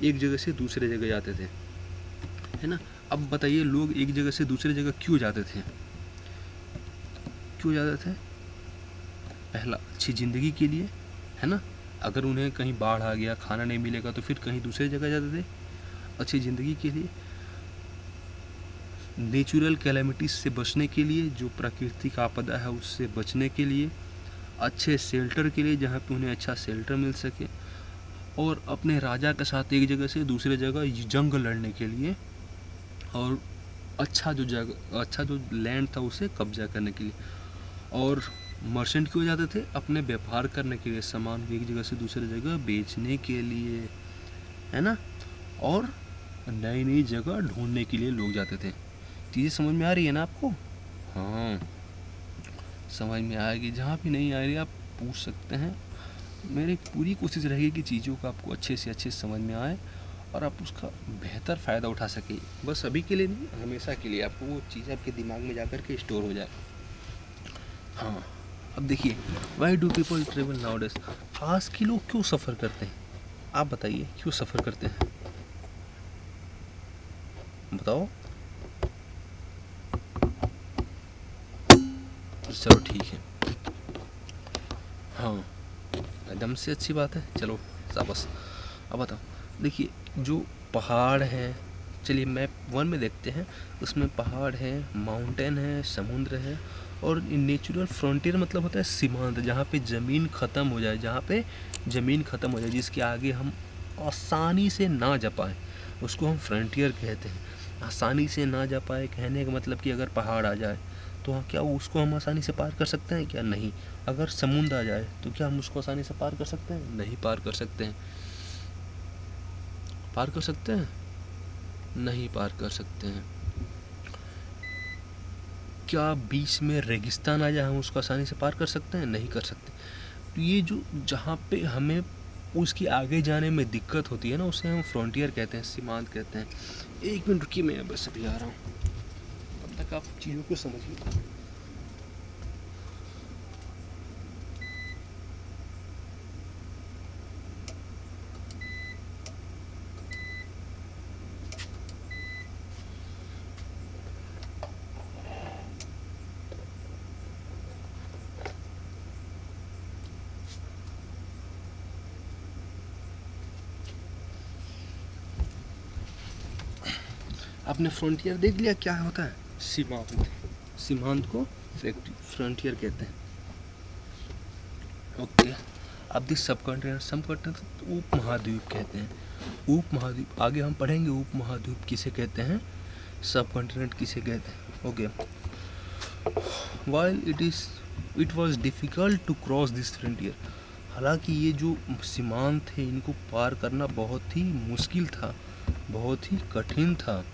एक जगह से दूसरे जगह जाते थे, है ना। अब बताइए लोग एक जगह से दूसरी जगह क्यों जाते थे, क्यों जाते थे? पहला अच्छी ज़िंदगी के लिए, है ना। अगर उन्हें कहीं बाढ़ आ गया, खाना नहीं मिलेगा, तो फिर कहीं दूसरी जगह जाते थे अच्छी ज़िंदगी के लिए। नेचुरल कैलेमिटीज से बचने के लिए, जो प्राकृतिक आपदा है उससे बचने के लिए, अच्छे शेल्टर के लिए जहाँ पे उन्हें अच्छा शेल्टर मिल सके, और अपने राजा के साथ एक जगह से दूसरे जगह जंग लड़ने के लिए, और अच्छा जो लैंड था उसे कब्जा करने के लिए। और मर्चेंट क्यों जाते थे? अपने व्यापार करने के लिए, सामान को एक जगह से दूसरी जगह बेचने के लिए, है ना। और नई नई जगह ढूंढने के लिए लोग जाते थे। चीज़ें समझ में आ रही है ना आपको? हाँ, समझ में आएगी। जहाँ भी नहीं आ रही आप पूछ सकते हैं। मेरी पूरी कोशिश रहेगी कि चीज़ों को आपको अच्छे से अच्छे समझ में आए और आप उसका बेहतर फ़ायदा उठा सके। बस अभी के लिए नहीं, हमेशा के लिए आपको वो चीज़ आपके दिमाग में जाकर के स्टोर हो जाए। हाँ, अब देखिए, why do people travel nowadays? आज के लोग क्यों सफ़र करते हैं? आप बताइए, क्यों सफ़र करते हैं? बताओ। चलो ठीक है, हाँ, एकदम से अच्छी बात है। चलो शाबाश। अब बताओ, देखिए जो पहाड़ हैं, चलिए मैप 1 में देखते हैं। उसमें पहाड़ है, माउंटेन है, समुद्र है, और नेचुरल फ्रंटियर मतलब होता है सीमांत, जहाँ पे ज़मीन ख़त्म हो जाए, जिसके आगे हम आसानी से ना जा पाए, उसको हम फ्रंटियर कहते हैं। आसानी से ना जा पाए कहने का मतलब कि अगर पहाड़ आ जाए तो क्या उसको हम आसानी से पार कर सकते हैं? क्या नहीं। अगर समुद्र आ जाए तो क्या हम उसको आसानी से पार कर सकते हैं? नहीं पार कर सकते हैं। पार कर सकते हैं? नहीं पार कर सकते हैं। क्या बीच में रेगिस्तान आ जाए हम उसको आसानी से पार कर सकते हैं? नहीं कर सकते। तो ये जो जहाँ पे हमें उसके आगे जाने में दिक्कत होती है ना, उसे हम फ्रंटियर कहते हैं, सीमांत कहते हैं। 1 मिनट रुकिए, मैं बस अभी आ रहा हूँ, तब तक आप चीज़ों को समझिए। आपने फ्रंटियर देख लिया क्या होता है? सीमांत को फ्रंटियर कहते हैं। ओके, अब दिस सब कॉन्टिनेंट उप महाद्वीप कहते हैं। उप महाद्वीप आगे हम पढ़ेंगे। उप महाद्वीप किसे कहते हैं, सब कॉन्टिनेंट किसे कहते हैं। Okay, while it was difficult to cross this frontier, हालांकि ये जो सीमांत थे इनको पार करना बहुत ही मुश्किल था, बहुत ही कठिन था।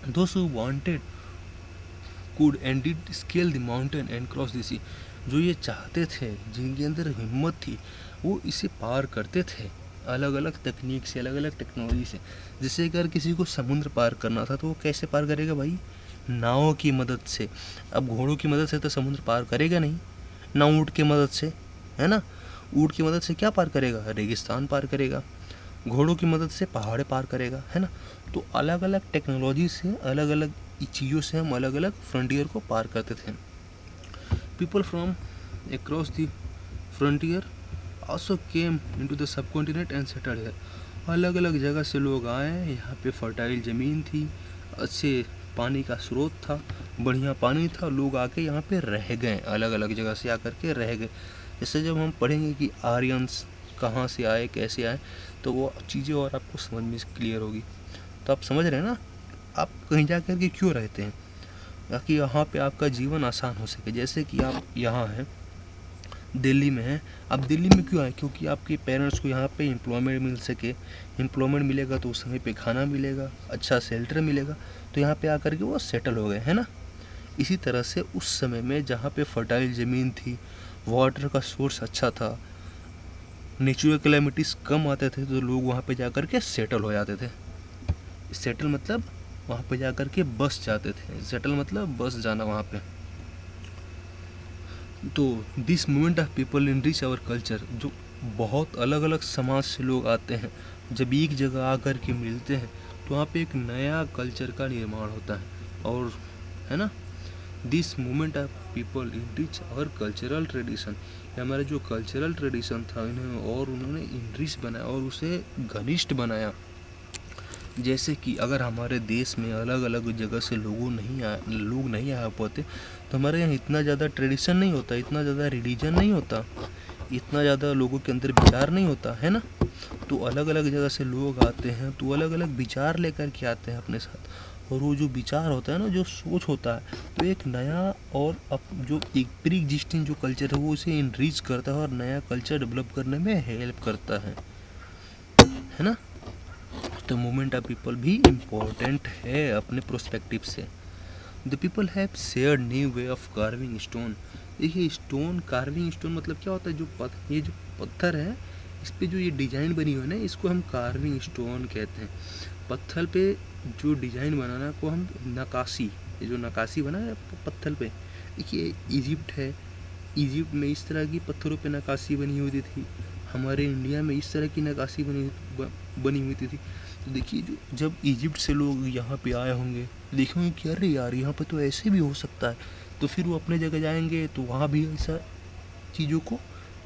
Those who wanted could indeed scale the mountain and cross the sea, जो ये चाहते थे, जिनके अंदर हिम्मत थी, वो इसे पार करते थे अलग अलग तकनीक से, अलग अलग टेक्नोलॉजी से। जैसे अगर किसी को समुद्र पार करना था तो वो कैसे पार करेगा भाई? नाव की मदद से। अब घोड़ों की मदद से तो समुद्र पार करेगा नहीं ना, ऊँट की मदद से, है ना। ऊँट की मदद से क्या पार करेगा? रेगिस्तान पार करेगा। घोड़ों की मदद से पहाड़े पार करेगा, है ना। तो अलग अलग टेक्नोलॉजी से, अलग अलग चीज़ों से हम अलग अलग फ्रंटियर को पार करते थे। People from across the frontier also came into the sub continent and settled here, अलग अलग जगह से लोग आए। यहाँ पे फर्टाइल ज़मीन थी, अच्छे पानी का स्रोत था, बढ़िया पानी था, लोग आके यहाँ पे रह गए, अलग अलग जगह से आकर के रह गए। जैसे जब हम पढ़ेंगे कि आर्यंस कहाँ से आए, कैसे आए, तो वो चीज़ें और आपको समझ में क्लियर होगी। तो आप समझ रहे हैं ना, आप कहीं जा कर के क्यों रहते हैं, ताकि यहाँ पे आपका जीवन आसान हो सके। जैसे कि आप यहाँ हैं दिल्ली में हैं। अब दिल्ली में क्यों आए? क्योंकि आपके पेरेंट्स को यहाँ पे एम्प्लॉयमेंट मिल सके। एम्प्लॉयमेंट मिलेगा तो उस समय पे खाना मिलेगा, अच्छा शेल्टर मिलेगा, तो यहाँ पे आकर के वो सेटल हो गए, है ना। इसी तरह से उस समय में जहाँ पे फर्टाइल ज़मीन थी, वाटर का सोर्स अच्छा था, नेचुरल कैलेमिटीज़ कम आते थे, तो लोग वहाँ पे जाकर के सेटल हो जाते थे। सेटल मतलब वहाँ पे जाकर के बस जाते थे। सेटल मतलब बस जाना वहाँ पे। तो this movement of people enriched our culture, जो बहुत अलग अलग समाज से लोग आते हैं, जब एक जगह आकर के मिलते हैं तो वहाँ पे एक नया कल्चर का निर्माण होता है। और है ना, this movement of people enriched our cultural tradition, हमारा जो कल्चरल ट्रेडिशन था इन्हें और उन्होंने इनरिच बनाया और उसे घनिष्ठ बनाया। जैसे कि अगर हमारे देश में अलग अलग जगह से लोग नहीं आ पाते तो हमारे यहाँ इतना ज़्यादा ट्रेडिशन नहीं होता, इतना ज़्यादा रिलीजन नहीं होता, इतना ज़्यादा लोगों के अंदर विचार नहीं होता, है ना। तो अलग अलग जगह से लोग आते हैं तो अलग अलग विचार लेकर के आते हैं अपने साथ, और वो जो विचार होता है ना, जो सोच होता है, तो एक नया और जो एक प्री एग्जिस्टिंग जो कल्चर है वो उसे इनरीच करता है और नया कल्चर डेवलप करने में हेल्प करता है ना। तो मूवमेंट ऑफ पीपल भी इम्पोर्टेंट है अपने प्रोस्पेक्टिव से। The people have shared new way of carving stone. देखिए स्टोन कार्विंग, स्टोन मतलब क्या होता है? ये जो पत्थर है इस पे जो ये डिजाइन बनी हुई है ना, इसको हम कार्विंग स्टोन कहते हैं। पत्थर पे जो डिजाइन बनाना को हम नक्काशी, ये जो नक्काशी बना है पत्थर पे, देखिए इजिप्ट है, इजिप्ट में इस तरह की पत्थरों पे नक्काशी बनी हुई थी, हमारे इंडिया में इस तरह की नक्काशी बनी हुई थी। तो देखिए जब इजिप्ट से लोग यहाँ पे आए होंगे देखेंगे कि अरे यार यहाँ पे तो ऐसे भी हो सकता है, तो फिर वो अपने जगह जाएंगे तो वहाँ भी ऐसा चीज़ों को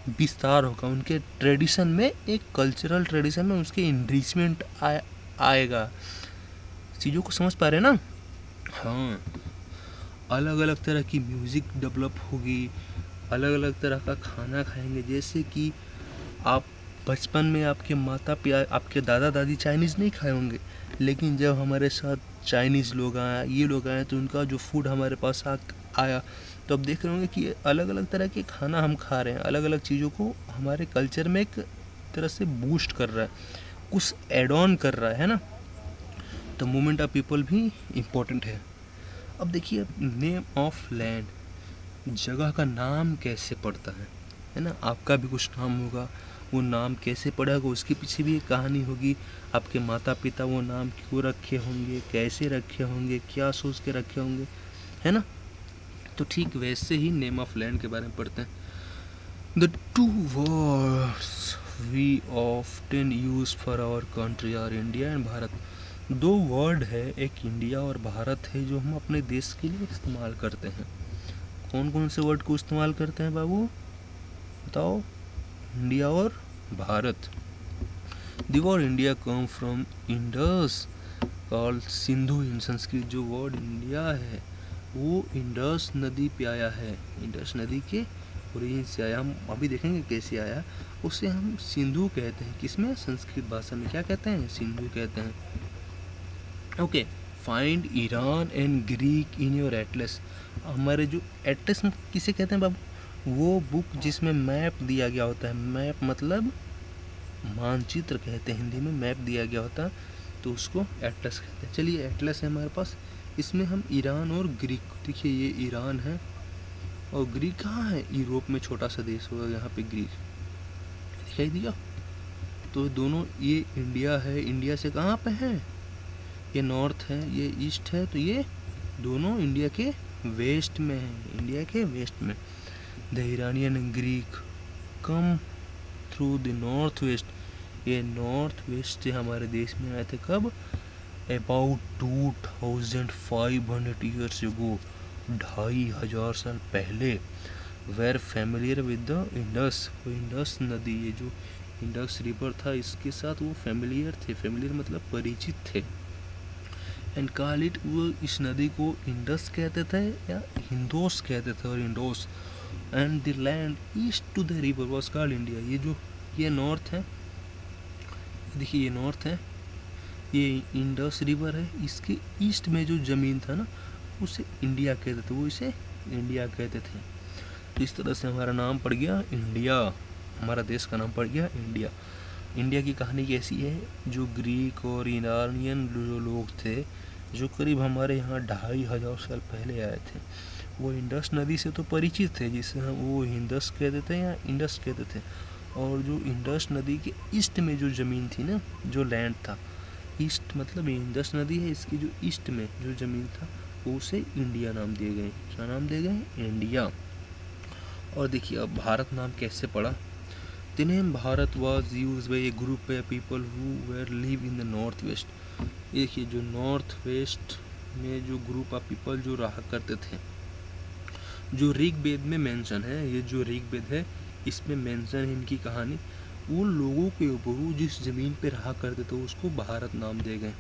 विस्तार होगा, उनके ट्रेडिशन में, एक कल्चरल ट्रेडिशन में उसके इनरिचमेंट आएगा। चीज़ों को समझ पा रहे हैं ना। हाँ, अलग अलग तरह की म्यूज़िक डेवलप होगी, अलग अलग तरह का खाना खाएंगे। जैसे कि आप बचपन में आपके दादा दादी चाइनीज़ नहीं खाए होंगे, लेकिन जब हमारे साथ चाइनीज़ लोग आए, ये लोग आए, तो उनका जो फूड हमारे पास आया, तो अब देख रहे होंगे कि अलग अलग तरह के खाना हम खा रहे हैं, अलग अलग चीज़ों को हमारे कल्चर में एक तरह से बूस्ट कर रहा है, कुछ एड ऑन कर रहा है ना। तो मूवमेंट ऑफ पीपल भी इम्पोर्टेंट है। अब देखिए नेम ऑफ लैंड, जगह का नाम कैसे पड़ता है ना। आपका भी कुछ नाम होगा, वो नाम कैसे पड़ा होगा उसके पीछे भी एक कहानी होगी। आपके माता पिता वो नाम क्यों रखे होंगे, कैसे रखे होंगे, क्या सोच के रखे होंगे, है ना। तो ठीक वैसे ही नेम ऑफ लैंड के बारे में पढ़ते हैं। The two words we often use for our country are India and Bharat. दो वर्ड है, एक इंडिया और भारत है, जो हम अपने देश के लिए इस्तेमाल करते हैं। कौन कौन से वर्ड को इस्तेमाल करते हैं बाबू, बताओ? इंडिया और Bharat. The word India come from Indus called Sindhu in Sanskrit. जो वर्ड इंडिया है वो इंडस नदी पे आया है, इंडस नदी के ओरिजिन से आया। हम अभी देखेंगे कैसे आया, उसे हम सिंधु कहते हैं। किसमें? संस्कृत भाषा में क्या कहते हैं? सिंधु कहते हैं। Okay, find Iran and Greek in your Atlas. हमारे जो एटलस किसे कहते हैं बाबू? वो बुक जिसमें मैप दिया गया होता है। मैप मतलब मानचित्र कहते हैं हिंदी में, मैप दिया गया होता है तो उसको एटलस कहते हैं। चलिए एटलस है हमारे पास, इसमें हम ईरान और ग्रीक, देखिए ये ईरान है और ग्रीक कहाँ है? यूरोप में छोटा सा देश होगा, यहाँ पे ग्रीक दिखाई दिया। तो दोनों, ये इंडिया है, इंडिया से कहाँ पे है? ये नॉर्थ है, ये ईस्ट है, तो ये दोनों इंडिया के वेस्ट में है, इंडिया के वेस्ट में। The Iranian and Greek come through the north waste. ये नॉर्थ वेस्ट से हमारे देश में आए थे कब? अबाउट 2500 ईयर्स एगो, 2500 साल पहले। Were familiar with the Indus. वो इंडस नदी, ये जो इंडस रिवर था इसके साथ वो फैमिलियर थे। फैमिलियर मतलब परिचित थे। एंड कॉल इट, वो इस नदी को इंडस कहते थे या हिंदोस कहते थे, और इंडोस। And the land east to the river was called India. ये जो ये नॉर्थ है, देखिए ये नॉर्थ है, ये इंडस रिवर है, इसके ईस्ट में जो ज़मीन था ना उसे इंडिया कहते थे, वो इसे इंडिया कहते थे। तो इस तरह से हमारा नाम पड़ गया इंडिया, हमारा देश का नाम पड़ गया इंडिया। इंडिया की कहानी कैसी है, जो ग्रीक और ईरानियन जो लोग थे, जो करीब हमारे यहाँ 2500 साल पहले आए थे, वो इंडस नदी से तो परिचित थे, जिसे हम वो इंडस कहते थे या इंडस कहते थे। और जो इंडस नदी के ईस्ट में जो ज़मीन थी ना, जो लैंड था, ईस्ट मतलब इंडस नदी है, इसकी जो ईस्ट में जो ज़मीन था वो उसे इंडिया नाम दिए गए। क्या नाम दिए गए? इंडिया। और देखिए अब भारत नाम कैसे पड़ा। The name Bharat was used by a group of people who were live in the north west। देखिए जो नॉर्थ वेस्ट में जो ग्रुप ऑफ पीपल जो रहा करते थे, जो ऋग्वेद में मेंशन है, ये जो ऋग्वेद है इसमें मेंशन है इनकी कहानी, वो लोगों के ऊपर वो जिस ज़मीन पे रहा करते थे उसको भारत नाम दे गए।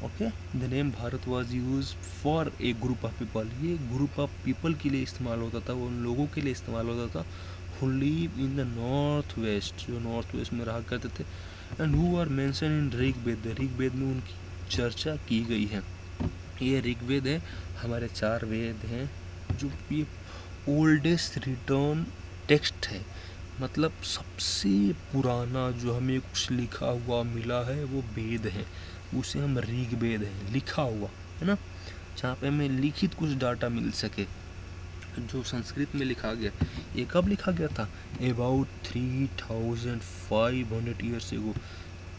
Okay, the name Bharat was use for a group of people. ये ग्रुप ऑफ पीपल के लिए इस्तेमाल होता था, वो उन लोगों के लिए इस्तेमाल होता था who live in the north west, जो नॉर्थ वेस्ट में रहा करते थे, and who are mentioned in Rigveda. Rigveda में उनकी चर्चा की गई है। ये ऋग्वेद है, हमारे 4 वेद हैं, जो ये ओल्डेस्ट रिटर्न टेक्स्ट है, मतलब सबसे पुराना जो हमें कुछ लिखा हुआ मिला है वो वेद है, उसे हम ऋग्वेद है, लिखा हुआ है ना, जहाँ पे हमें लिखित कुछ डाटा मिल सके, जो संस्कृत में लिखा गया। ये कब लिखा गया था? अबाउट 3500 ईयर्स एगो,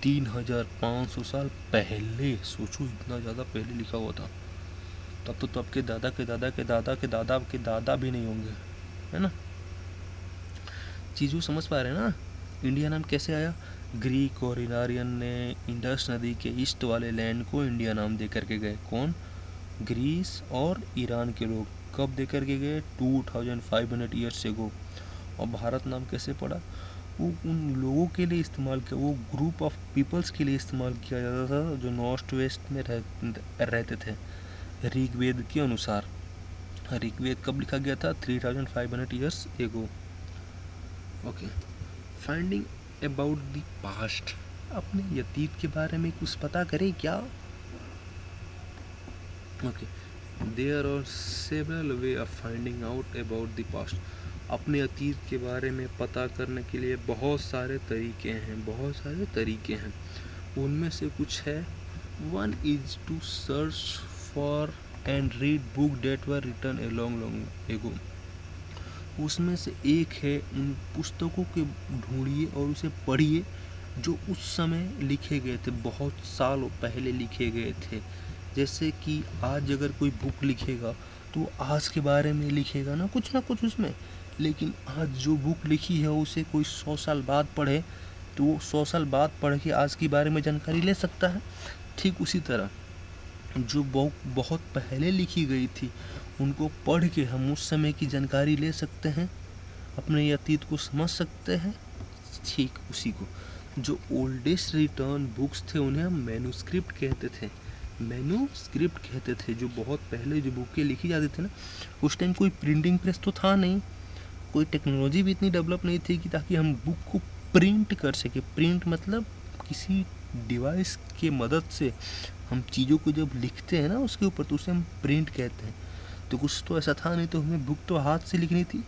3500 साल पहले। सोचो इतना ज़्यादा पहले लिखा हुआ था। तब तो तब के दादा के दादा के दादा के दादा के दादा भी नहीं होंगे, है ना। चीज़ों समझ पा रहे हैं ना। इंडिया नाम कैसे आया? ग्रीक और इरानियन ने इंडस नदी के ईस्ट वाले लैंड को इंडिया नाम दे करके गए। कौन? ग्रीस और ईरान के लोग। कब दे करके गए? 2500 ईयर्स एगो। और भारत नाम कैसे पड़ा? वो उन लोगों के लिए इस्तेमाल किया, वो ग्रुप ऑफ पीपल्स के लिए इस्तेमाल किया जाता था जो नॉर्थ वेस्ट में रहते थे, ऋग्वेद के अनुसार। ऋग्वेद कब लिखा गया था? 3500 years ago. Okay, finding about the past. अपने अतीत के बारे में कुछ पता करें क्या? Okay, there are several way of finding out about the past. अपने अतीत के बारे में पता करने के लिए बहुत सारे तरीके हैं, बहुत सारे तरीके हैं। उनमें से कुछ है, one is to search for and read book that were written a long ago. उसमें से एक है, उन पुस्तकों के ढूंढिए और उसे पढ़िए जो उस समय लिखे गए थे, बहुत सालों पहले लिखे गए थे। जैसे कि आज अगर कोई बुक लिखेगा तो आज के बारे में लिखेगा ना कुछ उसमें, लेकिन आज जो बुक लिखी है उसे कोई 100 साल बाद पढ़े तो वो 100 साल बाद पढ़ के आज के बारे में जानकारी ले सकता है। ठीक उसी तरह जो बहुत पहले लिखी गई थी उनको पढ़ के हम उस समय की जानकारी ले सकते हैं, अपने अतीत को समझ सकते हैं। ठीक उसी को जो ओल्डेस्ट रिटर्न बुक्स थे उन्हें हम मैन्युस्क्रिप्ट कहते थे। मैन्युस्क्रिप्ट कहते थे जो बहुत पहले जो बुकें लिखी जाती थी ना, उस टाइम कोई प्रिंटिंग प्रेस तो था नहीं, कोई टेक्नोलॉजी भी इतनी डेवलप नहीं थी कि ताकि हम बुक को प्रिंट कर सके। प्रिंट मतलब किसी डिवाइस के मदद से हम चीज़ों को जब लिखते हैं ना उसके ऊपर, तो उसे हम प्रिंट कहते हैं। तो कुछ तो ऐसा था नहीं, तो हमें बुक तो हाथ से लिखनी थी,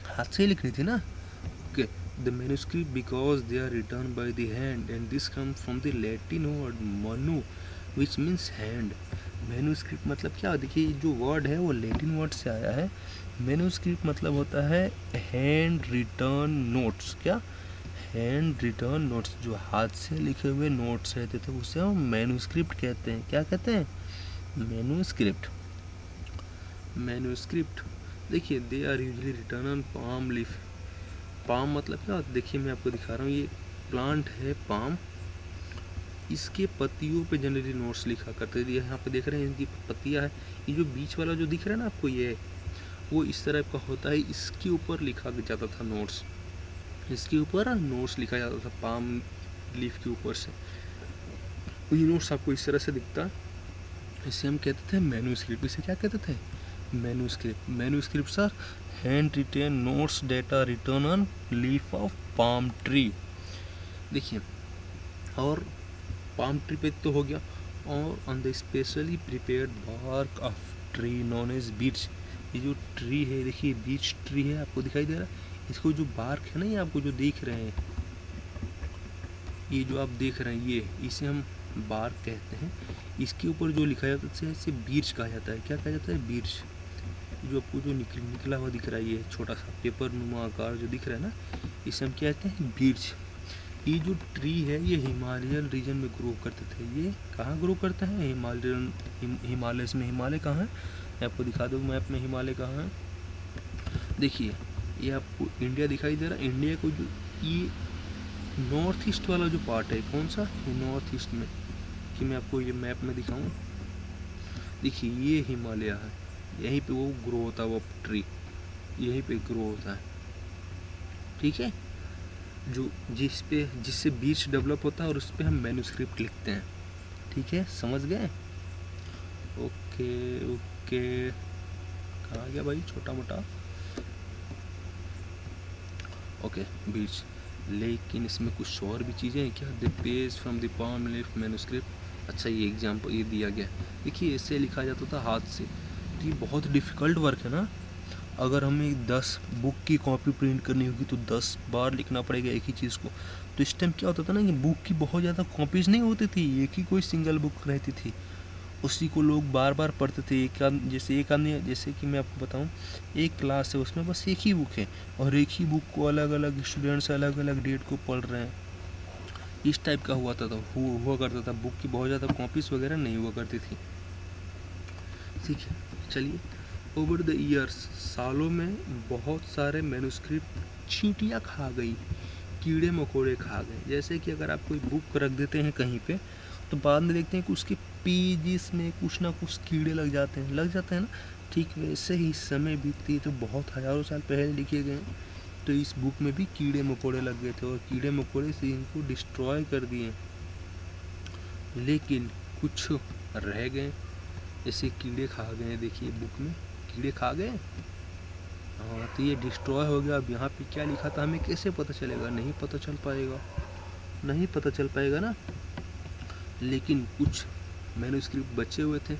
हाथ से ही लिखनी थी ना। Okay, the manuscript because they are written by the hand and this come from the Latin word manu which means hand. Manuscript मतलब क्या? देखिए जो वर्ड है वो लैटिन वर्ड से आया है। मैन्युस्क्रिप्ट मतलब होता है हैंड रिटर्न नोट्स। क्या? हैंड रिटर्न नोट्स, जो हाथ से लिखे हुए नोट्स रहते थे उसे हम मैन्युस्क्रिप्ट कहते हैं। क्या कहते हैं? मैन्युस्क्रिप्ट। मैन्युस्क्रिप्ट देखिए they are usually written on palm leaf. Palm मतलब क्या? देखिए मैं आपको दिखा रहा हूँ, ये प्लांट है पाम, इसके पत्तियों पे जनरली नोट्स लिखा करते थे। यहाँ पे देख रहे हैं इनकी पत्तियाँ है, ये जो बीच वाला जो दिख रहा है ना आपको, ये वो इस तरह का होता है, इसके ऊपर लिखा जाता था नोट्स, इसके ऊपर नोट्स लिखा जाता था पाम लीफ के ऊपर से। ये नोट्स आपको इस तरह से दिखता, इसे हम कहते थे मैन्युस्क्रिप्ट। इसे क्या कहते थे? Manuscript. Manuscripts are hand written notes that are written on leaf of palm tree. देखिए, और पाम ट्री पे तो हो गया, और on the specially prepared bark of tree known as beads. ये जो ट्री है देखिए, बीच ट्री है, आपको दिखाई दे रहा है। इसको जो बार्क है ना, ये आपको जो दिख रहे हैं, ये जो आप देख रहे हैं, ये इसे हम बार्क कहते हैं। इसके ऊपर जो लिखा जाता है इसे बीर्च कहा जाता है। क्या कहा जाता है? बीर्च। जो आपको जो निकला हुआ दिख रहा है, ये छोटा सा पेपर नुमा आकार जो दिख रहा है ना, इसे हम क्या कहते हैं? बीर्च। ये जो ट्री है ये हिमालयन रीजन में ग्रो करते थे। ये कहाँ ग्रो करते हैं? हिमालय में। हिमालय कहाँ है? मैं आपको दिखा दूँ मैप में हिमालय कहाँ है। देखिए, ये आपको इंडिया दिखाई दे रहा है। इंडिया को जो ये नॉर्थ ईस्ट वाला जो पार्ट है, कौन सा? नॉर्थ ईस्ट में, कि मैं आपको ये मैप में दिखाऊं। देखिए, ये हिमालय है, यहीं पे वो ग्रो होता है, वो ट्री यहीं पे ग्रो होता है। ठीक है, जो जिससे बीच डेवलप होता है और उस पर हम मैन्युस्क्रिप्ट लिखते हैं। ठीक है, समझ गए? ओके ओके, कहाँ गया भाई छोटा मोटा? ओके, बीच। लेकिन इसमें कुछ और भी चीज़ें हैं क्या? The page from the palm leaf manuscript. अच्छा, ये एग्जाम्पल ये दिया गया। देखिए, इससे लिखा जाता था हाथ से, तो ये बहुत डिफ़िकल्ट वर्क है ना। अगर हमें 10 बुक की कॉपी प्रिंट करनी होगी तो 10 बार लिखना पड़ेगा एक ही चीज़ को। तो इस टाइम क्या होता था ना कि बुक की बहुत ज़्यादा कॉपीज़ नहीं होती थी, एक ही कोई सिंगल बुक रहती थी, उसी को लोग बार बार पढ़ते थे। एक आदमी, जैसे कि मैं आपको बताऊं, एक क्लास है उसमें बस एक ही बुक है और एक ही बुक को अलग अलग स्टूडेंट्स अलग अलग डेट को पढ़ रहे हैं। इस टाइप का हुआ करता था। बुक की बहुत ज़्यादा कॉपीज़ वगैरह नहीं हुआ करती थी। ठीक है, चलिए। ओवर द ईयर्स, सालों में बहुत सारे मैन्युस्क्रिप्ट चींटियाँ खा गई, कीड़े मकोड़े खा गए। जैसे कि अगर आप कोई बुक रख देते हैं कहीं पे, तो बाद में देखते हैं कि उसके पेजेस में कुछ ना कुछ कीड़े लग जाते हैं ना। ठीक वैसे ही समय बीतती है तो बहुत हज़ारों साल पहले लिखे गए, तो इस बुक में भी कीड़े मकोड़े लग गए थे और कीड़े मकोड़े से इनको डिस्ट्रॉय कर दिए। लेकिन कुछ रह गए, जैसे कीड़े खा गए। देखिए, बुक में कीड़े खा गए। हाँ, तो ये डिस्ट्रॉय हो गया। अब यहाँ पे क्या लिखा था हमें कैसे पता चलेगा? नहीं पता चल पाएगा ना। लेकिन कुछ मैन्युस्क्रिप्ट बचे हुए थे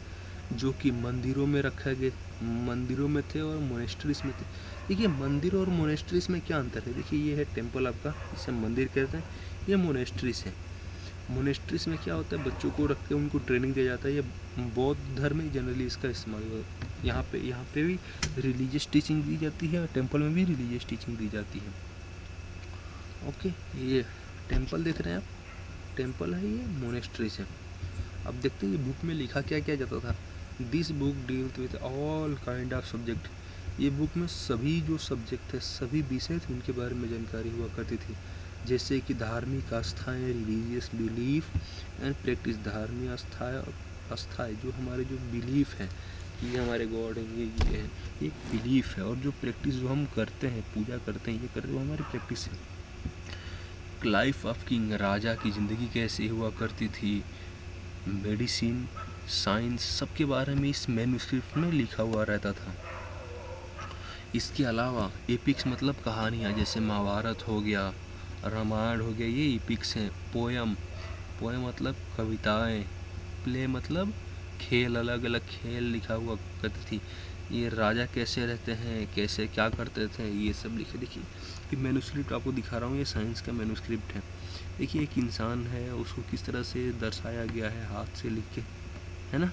जो कि मंदिरों में रखे गए, मंदिरों में थे और मोनेस्ट्रीज में थे। देखिए, मंदिर और मोनेस्ट्रीज में क्या अंतर है? देखिए, ये है टेम्पल आपका, इसे मंदिर कहते हैं। ये मोनेस्ट्रीज है। मोनेस्ट्रीज में क्या होता है? बच्चों को रख के उनको ट्रेनिंग दिया जाता है। ये बौद्ध धर्म में जनरली इसका इस्तेमाल होता है। यहाँ पे भी रिलीजियस टीचिंग दी जाती है और टेम्पल में भी रिलीजियस टीचिंग दी जाती है। ओके, ये टेम्पल देख रहे हैं आप, टेम्पल है, ये मोनेस्ट्रीज है। अब देखते हैं ये बुक में लिखा क्या क्या जाता था। This book deals with all kind of subject. ये बुक में सभी जो सब्जेक्ट थे, सभी विषय थे, उनके बारे में जानकारी हुआ करती थी। जैसे कि धार्मिक आस्थाएँ, रिलीजियस बिलीफ एंड प्रैक्टिस। धार्मिक आस्थाएँ जो हमारे जो बिलीफ है कि ये हमारे गॉड है, ये है, एक बिलीफ है। और जो प्रैक्टिस जो हम करते हैं, पूजा करते हैं, ये करते हैं, वो हमारी प्रैक्टिस है। लाइफ ऑफ किंग, राजा की ज़िंदगी कैसे हुआ करती थी, मेडिसिन, साइंस, सबके बारे में इस मैन्युस्क्रिप्ट में लिखा हुआ रहता था। इसके अलावा एपिक्स मतलब कहानियाँ, जैसे महाभारत हो गया, रामायण हो गया, ये एपिक्स हैं। पोयम मतलब कविताएं। प्ले मतलब खेल, अलग अलग खेल लिखा हुआ करती थी। ये राजा कैसे रहते हैं, कैसे क्या करते थे, ये सब लिखे। देखिए, ये मैन्युस्क्रिप्ट आपको दिखा रहा हूँ, ये साइंस का मैन्युस्क्रिप्ट है। देखिए, एक इंसान है, उसको किस तरह से दर्शाया गया है हाथ से लिख के, है ना।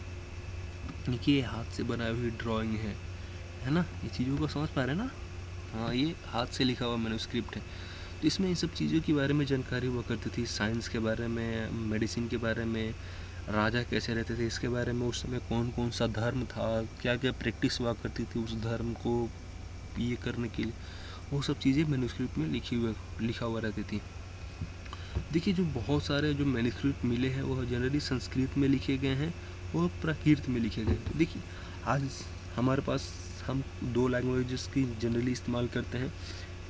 देखिए, हाथ से बनाई हुई ड्राइंग है ना। ये चीज़ों को समझ पा रहे हैं ना। हाँ, ये हाथ से लिखा हुआ मैन्युस्क्रिप्ट है। तो इसमें इन सब चीज़ों के बारे में जानकारी हुआ करती थी। साइंस के बारे में, मेडिसिन के बारे में, राजा कैसे रहते थे इसके बारे में, उस समय कौन कौन सा धर्म था, क्या क्या प्रैक्टिस हुआ करती थी उस धर्म को ये करने के लिए, वो सब चीज़ें मैन्युस्क्रिप्ट में लिखा हुआ रहती थी। देखिए, जो बहुत सारे जो मैन्युस्क्रिप्ट मिले हैं वो जनरली संस्कृत में लिखे गए हैं और प्राकृत में लिखे गए हैं। देखिए, आज हमारे पास हम 2 लैंग्वेजेस की जनरली इस्तेमाल करते हैं,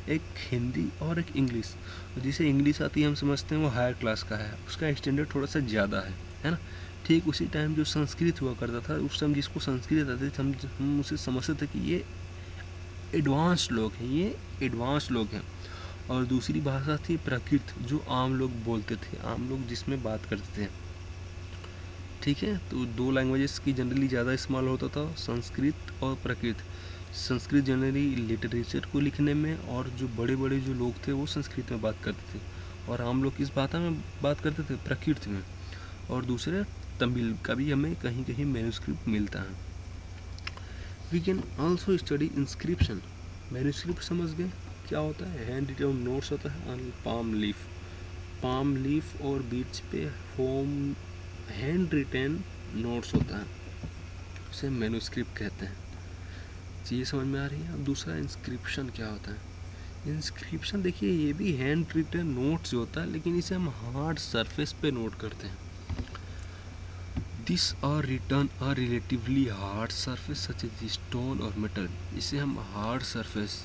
एक हिंदी और एक इंग्लिश। जिसे इंग्लिश आती है हम समझते हैं वो हायर क्लास का है, उसका स्टैंडर्ड थोड़ा सा ज़्यादा है ना। ठीक उसी टाइम जो संस्कृत हुआ करता था, उस टाइम जिसको संस्कृत आती थी हम उसे समझते थे कि ये एडवांस लोग हैं। और दूसरी भाषा थी प्राकृत, जो आम लोग बोलते थे, आम लोग जिसमें बात करते थे। ठीक है, तो 2 लैंग्वेजेस की जनरली ज़्यादा इस्तेमाल होता था, संस्कृत और प्राकृत। संस्कृत जनरली लिटरेचर को लिखने में, और जो बड़े बड़े जो लोग थे वो संस्कृत में बात करते थे, और हम लोग किस भाषा में बात करते थे, प्राकृत में। और दूसरे तमिल का भी हमें कहीं कहीं मैन्युस्क्रिप्ट मिलता है। We can also study inscription. Manuscript समझ गए क्या होता है? हैंड रिटन नोट्स होता है ऑन पाम लीफ और बीच पे होम हैंड रिटन नोट्स होता है, उसे मैन्युस्क्रिप्ट कहते हैं। ये समझ में आ रही है। अब दूसरा इंस्क्रिप्शन क्या होता है? इंस्क्रिप्शन देखिए ये भी हैंड रिटन नोट्स होता है, लेकिन इसे हम हार्ड सरफेस पे नोट करते हैं। This are written are relatively hard surface such as stone और मेटल। इसे हम हार्ड सरफेस,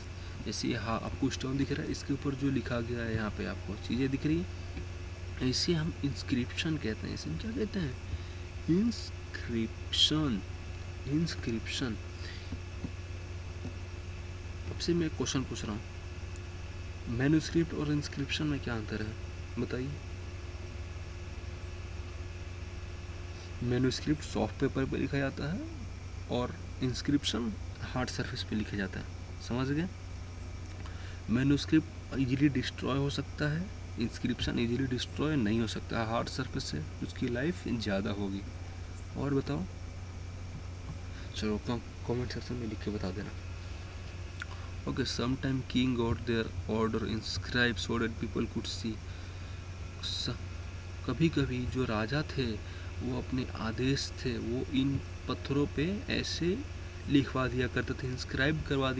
जैसे आपको स्टोन दिख रहा है, इसके ऊपर जो लिखा गया है यहाँ पे आपको चीज़ें दिख रही है, इसे हम इंस्क्रिप्शन कहते हैं। इसे हम क्या कहते हैं? इंस्क्रिप्शन। अब से मैं क्वेश्चन पूछ रहा हूँ, मैन्युस्क्रिप्ट और इंस्क्रिप्शन में क्या अंतर है बताइए। मैन्युस्क्रिप्ट सॉफ्ट पेपर पे लिखा जाता है और इंस्क्रिप्शन हार्ड सरफेस पे लिखा जाता है, समझ गए? मैन्युस्क्रिप्ट इजीली डिस्ट्रॉय हो सकता है, इंस्क्रिप्शन इजीली डिस्ट्रॉय नहीं हो सकता। हार्ड सरफेस से उसकी लाइफ ज़्यादा होगी। और बताओ, चलो कमेंट सेक्शन में लिख के बता देना। Okay, sometime king got their order inscribe so that people could see. कभी कभी जो राजा थे वो अपने आदेश थे वो इन पत्थरों पे ऐसे लिखवा दिया करते थे, इंस्क्राइब करवा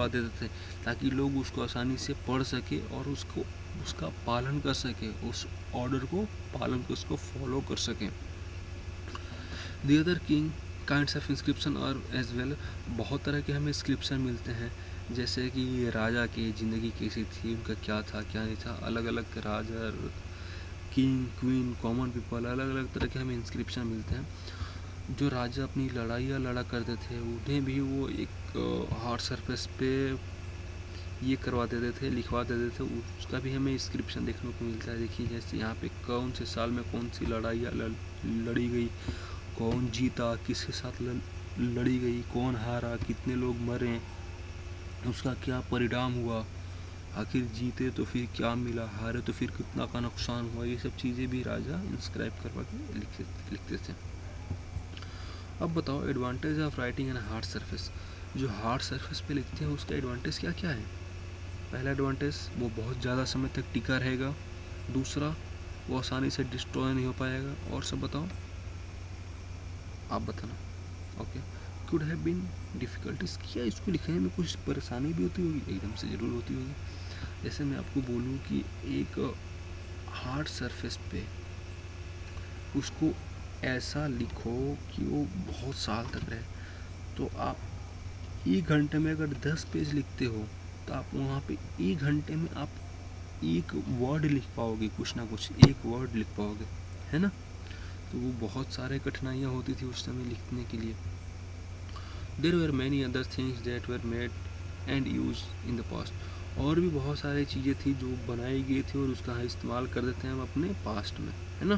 देते थे, ताकि लोग उसको आसानी से पढ़ सके और उसका पालन कर सके, उस ऑर्डर को पालन कर उसको फॉलो कर सकें। The other king kinds of inscription और एज वेल, बहुत तरह के हमें इंस्क्रिप्शन मिलते हैं, जैसे कि राजा की ज़िंदगी कैसी थी, उनका क्या था क्या नहीं था, अलग अलग राजा, किंग, क्वीन, कॉमन पीपल, अलग अलग तरह के हमें इंस्क्रिप्शन मिलते हैं। जो राजा अपनी लड़ाइयाँ लड़ा करते थे उन्हें भी वो एक हार्ड सरफेस पे ये करवा देते थे, लिखवा देते थे, उसका भी हमें इंस्क्रिप्शन देखने को मिलता है। देखिए जैसे यहाँ पे कौन से साल में कौन सी लड़ाइयाँ लड़ी गई, कौन जीता, किसके साथ लड़ी गई, कौन हारा, कितने लोग मरे, उसका क्या परिणाम हुआ, आखिर जीते तो फिर क्या मिला, हारे तो फिर कितना का नुकसान हुआ, ये सब चीज़ें भी राजा इंस्क्राइब करवा के लिखते थे। अब बताओ advantage of writing an hard surface. जो हार्ड सरफेस पे लिखते हैं उसका एडवांटेज क्या क्या है? पहला एडवांटेज, वो बहुत ज़्यादा समय तक टिका रहेगा। दूसरा, वो आसानी से डिस्ट्रॉय नहीं हो पाएगा। और सब बताओ, आप बताना। Okay, could have been difficulties, क्या इसको लिखने में कुछ परेशानी भी होती होगी? एकदम से ज़रूर होती होगी। जैसे मैं आपको बोलूँ कि एक हार्ड सरफेस पे उसको ऐसा लिखो कि वो बहुत साल तक रहे, तो आप 1 घंटे में अगर 10 पेज लिखते हो तो आप वहाँ पे 1 घंटे में आप एक वर्ड लिख पाओगे, कुछ ना कुछ एक वर्ड लिख पाओगे, है ना? तो वो बहुत सारे कठिनाइयाँ होती थी उस समय लिखने के लिए। There were many other things that were made and use in the past. और भी बहुत सारी चीज़ें थी जो बनाई गई थी और उसका इस्तेमाल कर देते हैं हम अपने पास्ट में, है ना?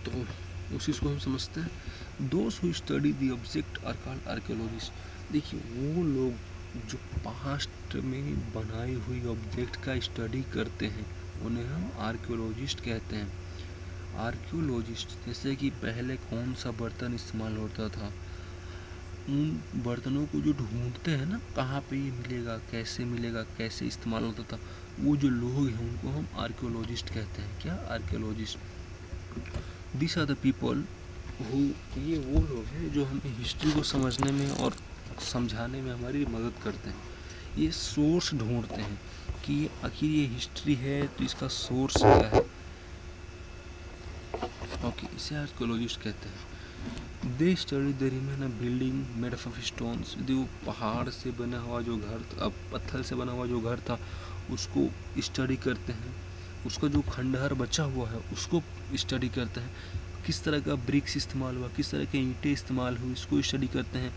तो उस चीज़ को हम समझते हैं। Those who study the object are called archaeologist. देखिए वो लोग जो पास्ट में बनाई हुई ऑब्जेक्ट का स्टडी करते हैं उन्हें हम आर्कियोलॉजिस्ट कहते हैं। आर्कियोलॉजिस्ट, जैसे कि पहले कौन सा बर्तन इस्तेमाल होता था, उन बर्तनों को जो ढूंढते हैं ना, कहाँ पे ये मिलेगा, कैसे इस्तेमाल होता था, वो जो लोग हैं उनको हम आर्कियोलॉजिस्ट कहते हैं। क्या? Archaeologist. This are the people who, ये वो लोग हैं जो हमें हिस्ट्री को समझने में और समझाने में हमारी मदद करते हैं। ये सोर्स ढूंढते हैं कि आखिर ये हिस्ट्री है तो इसका सोर्स क्या है। ओके, इसे आर्कियोलॉजिस्ट कहते हैं। They study the remain of building made of stones. जो पहाड़ से बना हुआ जो घर था, पत्थर से बना हुआ जो घर था, उसको स्टडी करते हैं। उसका जो खंडहर बचा हुआ है उसको स्टडी करते हैं। किस तरह का ब्रिक्स इस्तेमाल हुआ, किस तरह के ईंटें इस्तेमाल हुई, इसको स्टडी करते हैं।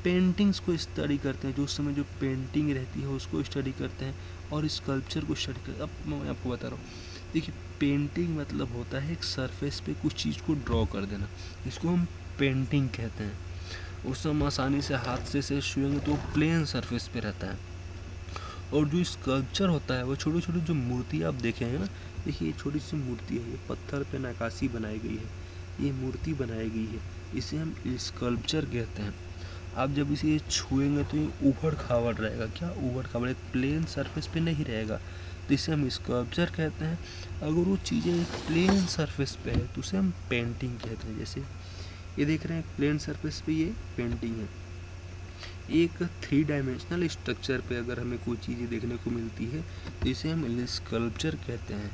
पेंटिंग्स को स्टडी करते हैं, जो उस समय जो पेंटिंग रहती है उसको स्टडी करते हैं, और स्कल्पचर को स्टडी करते हैं। अब मैं आपको बता रहा हूँ, देखिए पेंटिंग मतलब होता है एक सरफेस पे कुछ चीज़ को ड्रॉ कर देना, इसको हम पेंटिंग कहते हैं। उसे हम आसानी से हाथ से छुएंगे तो प्लेन सरफेस पे रहता है। और जो स्कल्पचर होता है वो छोटी छोटी जो मूर्ति आप देखेंगे ना, देखिए ये छोटी सी मूर्ति है, ये पत्थर पे नक्काशी बनाई गई है, ये मूर्ति बनाई गई है, इसे हम स्कल्पचर कहते हैं। आप जब इसे छुएंगे तो ये उबड़ खाबड़ रहेगा। क्या उबड़ खाबड़? एक प्लेन सरफेस पे नहीं रहेगा, तो इसे हम स्कल्पचर कहते हैं। अगर वो चीज़ें एक प्लेन सरफेस पे है तो उसे हम पेंटिंग कहते हैं। जैसे ये देख रहे हैं प्लेन सरफेस पे ये पेंटिंग है। एक 3 डायमेंशनल स्ट्रक्चर पे अगर हमें कोई चीज़ें देखने को मिलती है तो इसे हम स्कल्पचर कहते हैं,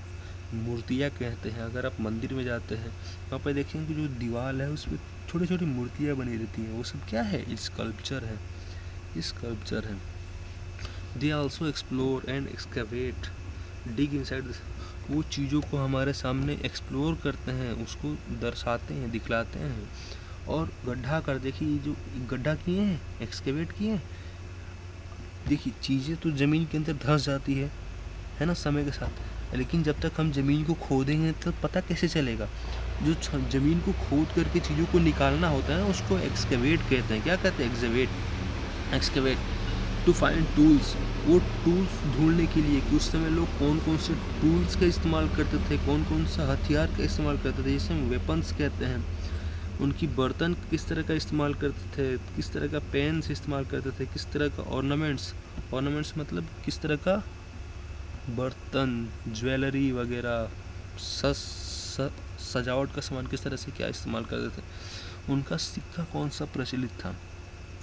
मूर्तियाँ कहते हैं। अगर आप मंदिर में जाते हैं वहाँ पर देखेंगे जो दीवार है उस पर छोटी छोटी मूर्तियाँ बनी रहती हैं, वो सब क्या है? स्कल्पचर है, स्कल्पचर है। They also explore and excavate dig inside, वो चीज़ों को हमारे सामने एक्सप्लोर करते हैं, उसको दर्शाते हैं, दिखलाते हैं। और गड्ढा कर, देखिए जो गड्ढा किए हैं, एक्सकेवेट किए हैं, देखिए चीज़ें तो ज़मीन के अंदर धंस जाती है ना, समय के साथ। लेकिन जब तक हम ज़मीन को खोदेंगे तो पता कैसे चलेगा? जो ज़मीन को खोद करके चीज़ों को निकालना होता है उसको एक्सकेवेट कहते हैं। क्या कहते हैं? एक्सकेवेट। टू फाइंड टूल्स, वो टूल्स ढूंढने के लिए कि उस समय लोग कौन कौन से टूल्स का इस्तेमाल करते थे, कौन कौन सा हथियार का इस्तेमाल करते थे, जिसे हम वेपन्स कहते हैं। उनकी बर्तन किस तरह का इस्तेमाल करते थे, किस तरह का पेन से इस्तेमाल करते थे, किस तरह का ऑर्नामेंट्स मतलब किस तरह का बर्तन, ज्वेलरी वगैरह, सजावट का सामान किस तरह से क्या इस्तेमाल करते थे, उनका सिक्का कौन सा प्रचलित था,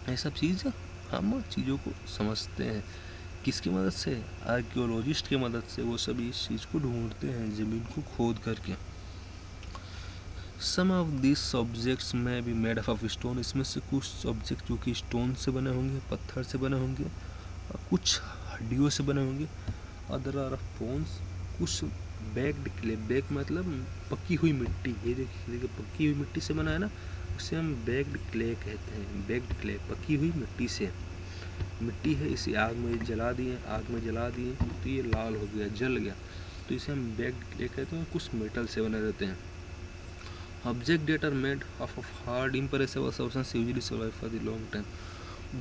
ये सब चीज़ हम चीज़ों को समझते हैं। किसकी मदद से? आर्कियोलॉजिस्ट की मदद से। वो सभी इस चीज़ को ढूंढते हैं ज़मीन को खोद करके। सम ऑफ दिस ऑब्जेक्ट्स में भी मेड ऑफ स्टोन, इसमें से कुछ ऑब्जेक्ट जो कि स्टोन से बने होंगे, पत्थर से बने होंगे, और कुछ हड्डियों से बने होंगे। अदर आर ऑफ बोन्स, कुछ बेक्ड क्ले, बेक मतलब पकी हुई मिट्टी, ये देखिए पकी हुई मिट्टी से बना है ना, उसे हम बेक्ड क्ले कहते हैं। बेक्ड क्ले, पकी हुई मिट्टी से, मिट्टी है इसे आग में जला दिए तो ये लाल हो गया, जल गया, तो इसे हम बेक्ड क्ले कहते हैं। कुछ मेटल से बने रहते हैं। Object that are made of hard imperishable substance usually survive for the long time,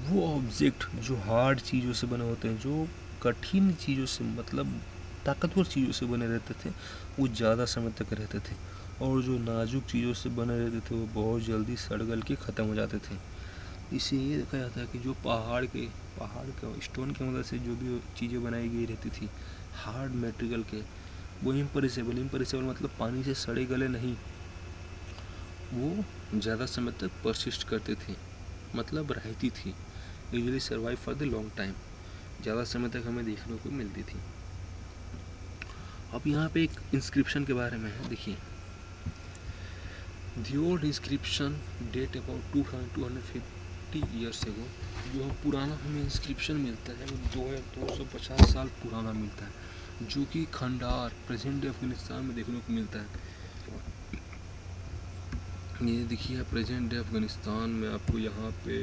वो ऑब्जेक्ट जो हार्ड चीज़ों से बने होते हैं, जो कठिन चीज़ों से मतलब ताकतवर चीज़ों से बने रहते थे, वो ज़्यादा समय तक रहते थे। और जो नाजुक चीज़ों से बने रहते थे वो बहुत जल्दी सड़ गल के ख़त्म हो जाते थे। इसे ये देखा जाता है कि जो पहाड़ के स्टोन की मदद से जो भी चीज़ें बनाई गई रहती थी हार्ड मटेरियल के, वो इम्परेसिबल मतलब पानी से सड़े गले नहीं, वो ज़्यादा समय तक परसिस्ट करते थे, मतलब रहती थी। Usually survive for the long time, ज़्यादा समय तक हमें देखने को मिलती थी। अब यहाँ पे एक इंस्क्रिप्शन के बारे में है, देखिए। The old inscription that about 2250 years ago, जो पुराना हमें इंस्क्रिप्शन मिलता है वो 2250 साल पुराना मिलता है, जो कि खंडार प्रेजेंट डे अफगानिस्तान में देखने को मिलता है। ये देखिए प्रेजेंट डे अफगानिस्तान में आपको यहाँ पे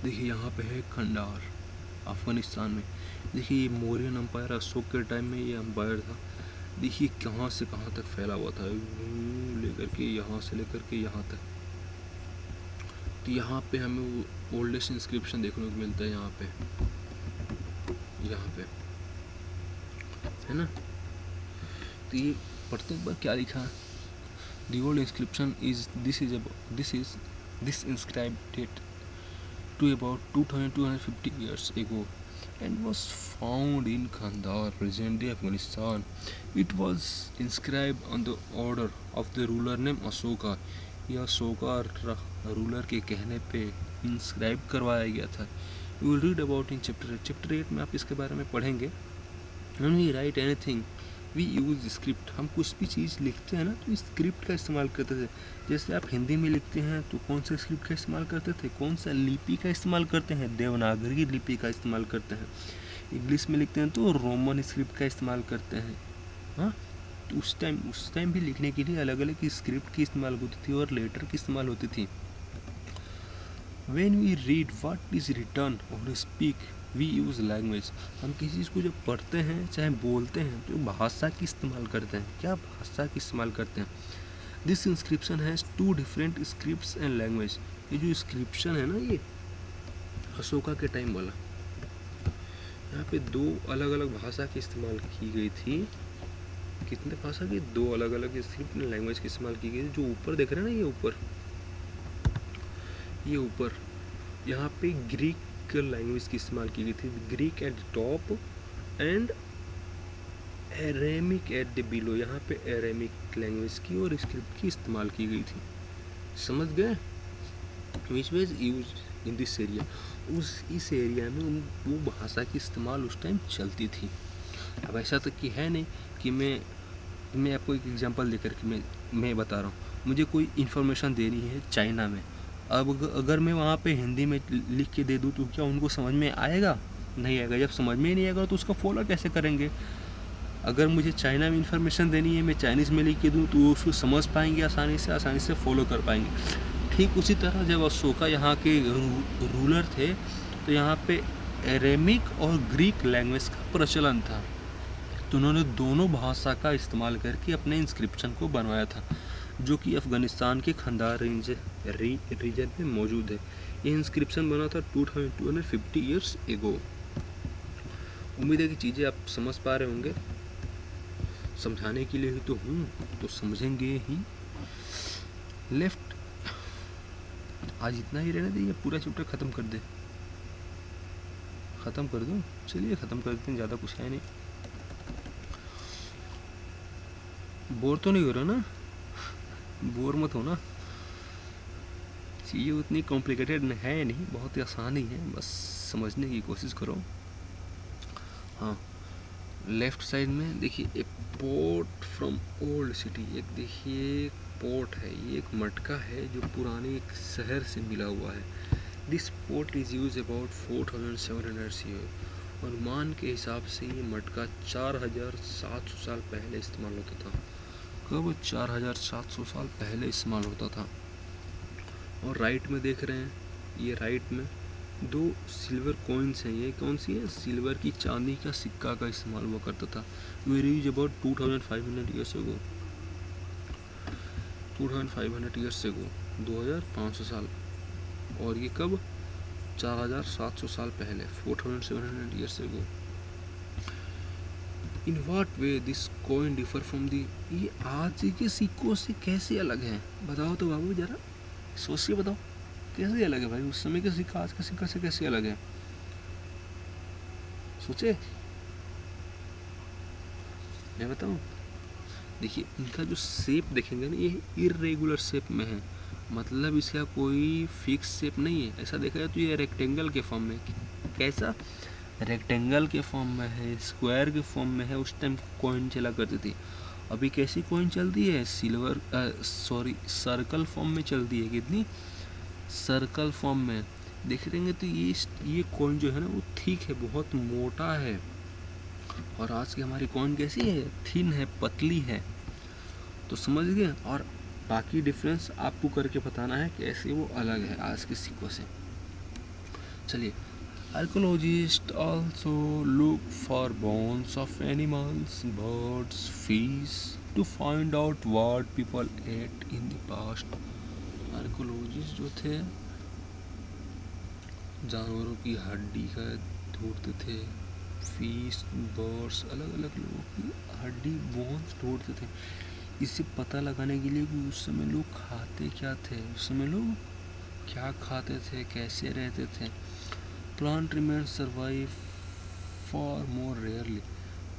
देखिए, यहाँ पे है खंडार अफगानिस्तान में। देखिए ये मौर्यन अम्पायर, अशोक के टाइम में ये अम्पायर था। देखिए कहाँ से कहाँ तक फैला हुआ था, लेकर के यहाँ से लेकर के यहाँ तक। तो यहाँ पे हमें वो ओल्डेस्ट इंस्क्रिप्शन देखने को मिलता है, यहाँ पे है ना। तो ये पढ़ते एक बार क्या लिखा है। The old inscription is this inscribed date to about 2250 years ago and was found in Kandahar, present-day Afghanistan. It was inscribed on the order of the ruler named Ashoka. यह अशोका रूलर के कहने पे इंस्क्राइब करवाया गया था। You will read about in chapter 8 में आप इसके बारे में पढ़ेंगे। When we write anything we use script, हम कुछ भी चीज़ लिखते हैं ना तो स्क्रिप्ट का इस्तेमाल करते थे। जैसे आप हिंदी में लिखते हैं तो कौन सा स्क्रिप्ट का इस्तेमाल करते थे, कौन सा लिपि का इस्तेमाल करते हैं, देवनागरी लिपि का इस्तेमाल करते हैं। इंग्लिश में लिखते हैं तो रोमन स्क्रिप्ट का इस्तेमाल करते हैं। हाँ, तो उस टाइम भी लिखने के लिए अलग अलग स्क्रिप्ट की इस्तेमाल होती थी और लेटर की इस्तेमाल होती थी। When we read what is written or speak, we use language, हम किसी चीज़ को जब पढ़ते हैं चाहे बोलते हैं तो भाषा की इस्तेमाल करते हैं। क्या भाषा की इस्तेमाल करते हैं? This inscription has 2 different scripts and language. ये जो इंस्क्रिप्शन है ना, ये अशोका के टाइम वाला, यहाँ पे 2 अलग अलग भाषा की इस्तेमाल की गई थी। कितने भाषा की? 2 अलग अलग स्क्रिप्ट एंड लैंग्वेज की इस्तेमाल की गई थी। जो ऊपर देख रहे हैं ना, ये ऊपर यहाँ पे ग्रीक लैंग्वेज की इस्तेमाल की गई थी। Greek at the top and Aramaic at the below. यहाँ पे एरेमिक लैंग्वेज की और स्क्रिप्ट की इस्तेमाल की गई थी। समझ गए? Which was use in this area. इस एरिया में वो भाषा की इस्तेमाल उस टाइम चलती थी। अब ऐसा तो कि है नहीं कि मैं आपको एक एग्जांपल देकर के मैं बता रहा हूँ। मुझे कोई इन्फॉर्मेशन देनी है चाइना में, अब अगर मैं वहाँ पे हिंदी में लिख के दे दूँ तो क्या उनको समझ में आएगा? नहीं आएगा। जब समझ में ही नहीं आएगा तो उसका फॉलो कैसे करेंगे? अगर मुझे चाइना में इन्फॉर्मेशन देनी है, मैं चाइनीज़ में लिख के दूँ तो उसको समझ पाएंगे आसानी से फॉलो कर पाएंगे। ठीक उसी तरह जब अशोका यहाँ के रूलर थे तो यहाँ पे एरेमिक और ग्रीक लैंग्वेज का प्रचलन था, तो उन्होंने दोनों भाषा का इस्तेमाल करके अपने इंस्क्रिप्शन को बनवाया था, जो कि अफ़गानिस्तान के खंडार रीजन में मौजूद है। ये इंस्क्रिप्शन बना था 2250 ईयर्स एगो। उम्मीद है कि चीज़ें आप समझ पा रहे होंगे। समझाने के लिए ही तो हूँ, तो समझेंगे ही। लेफ्ट आज इतना ही रहने दे, पूरा चैप्टर ख़त्म कर दे। ख़त्म कर दूँ? चलिए ख़त्म कर देते हैं, ज़्यादा कुछ है नहीं। बोर तो नहीं हो रहा ना? बोर मत हो ना। चीज़ें उतनी कॉम्प्लिकेटेड है नहीं, बहुत ही आसान ही है, बस समझने की कोशिश करो। हाँ, लेफ्ट साइड में देखिए एक पोर्ट फ्रॉम ओल्ड सिटी। एक देखिए पोर्ट है, ये एक मटका है जो पुराने एक शहर से मिला हुआ है। This port is use about 4700 year. अनुमान के हिसाब से ये मटका 4700 साल पहले इस्तेमाल होता था। कब? 4700 साल पहले इस्तेमाल होता था। और राइट में देख रहे हैं, ये राइट में 2 सिल्वर कॉइन्स हैं। ये कौन सी है? सिल्वर की, चांदी का सिक्का का इस्तेमाल हुआ करता था। वे use about 2500 years ago. 2500 years ago, 2500 साल। और ये कब? 4700 साल पहले, 4700 years ago. In what way this coin differ from the. ये आज के सिक्कों से कैसे अलग है? बताओ तो बाबू, जरा सोचिए, बताओ कैसे अलग है भाई? उस समय का सिक्का आज का सिक्का से कैसे अलग है? सोचे, मैं बताऊं? देखिए इनका जो शेप देखेंगे ना, ये इरेगुलर शेप में है, मतलब इसका कोई फिक्स शेप नहीं है। ऐसा देखा जाए तो ये रेक्टेंगल के फॉर्म में। कैसा? रेक्टेंगल के फॉर्म में है, स्क्वायर के फॉर्म में है। उस टाइम कॉइन चला करती थी। अभी कैसी कॉइन चलती है? सर्कल फॉर्म में चलती है। कितनी? सर्कल फॉर्म में देख देंगे तो ये कॉइन जो है ना, वो थिक है, बहुत मोटा है। और आज की हमारी कॉइन कैसी है? थिन है, पतली है। तो समझ गए? और बाकी डिफरेंस आपको करके बताना है कैसे वो अलग है आज के सिक्कों से। चलिए, archaeologists also look for bones of animals, birds, fish to find out what people ate in the past. Archaeologist जो थे जानवरों की हड्डी का ढूंढते थे, फिश, बर्ड्स, अलग अलग लोगों की हड्डी, बोन्स ढूंढते थे। इससे पता लगाने के लिए कि उस समय लोग खाते क्या थे, उस समय लोग क्या खाते थे, कैसे रहते थे। Plant remain survive for more rarely.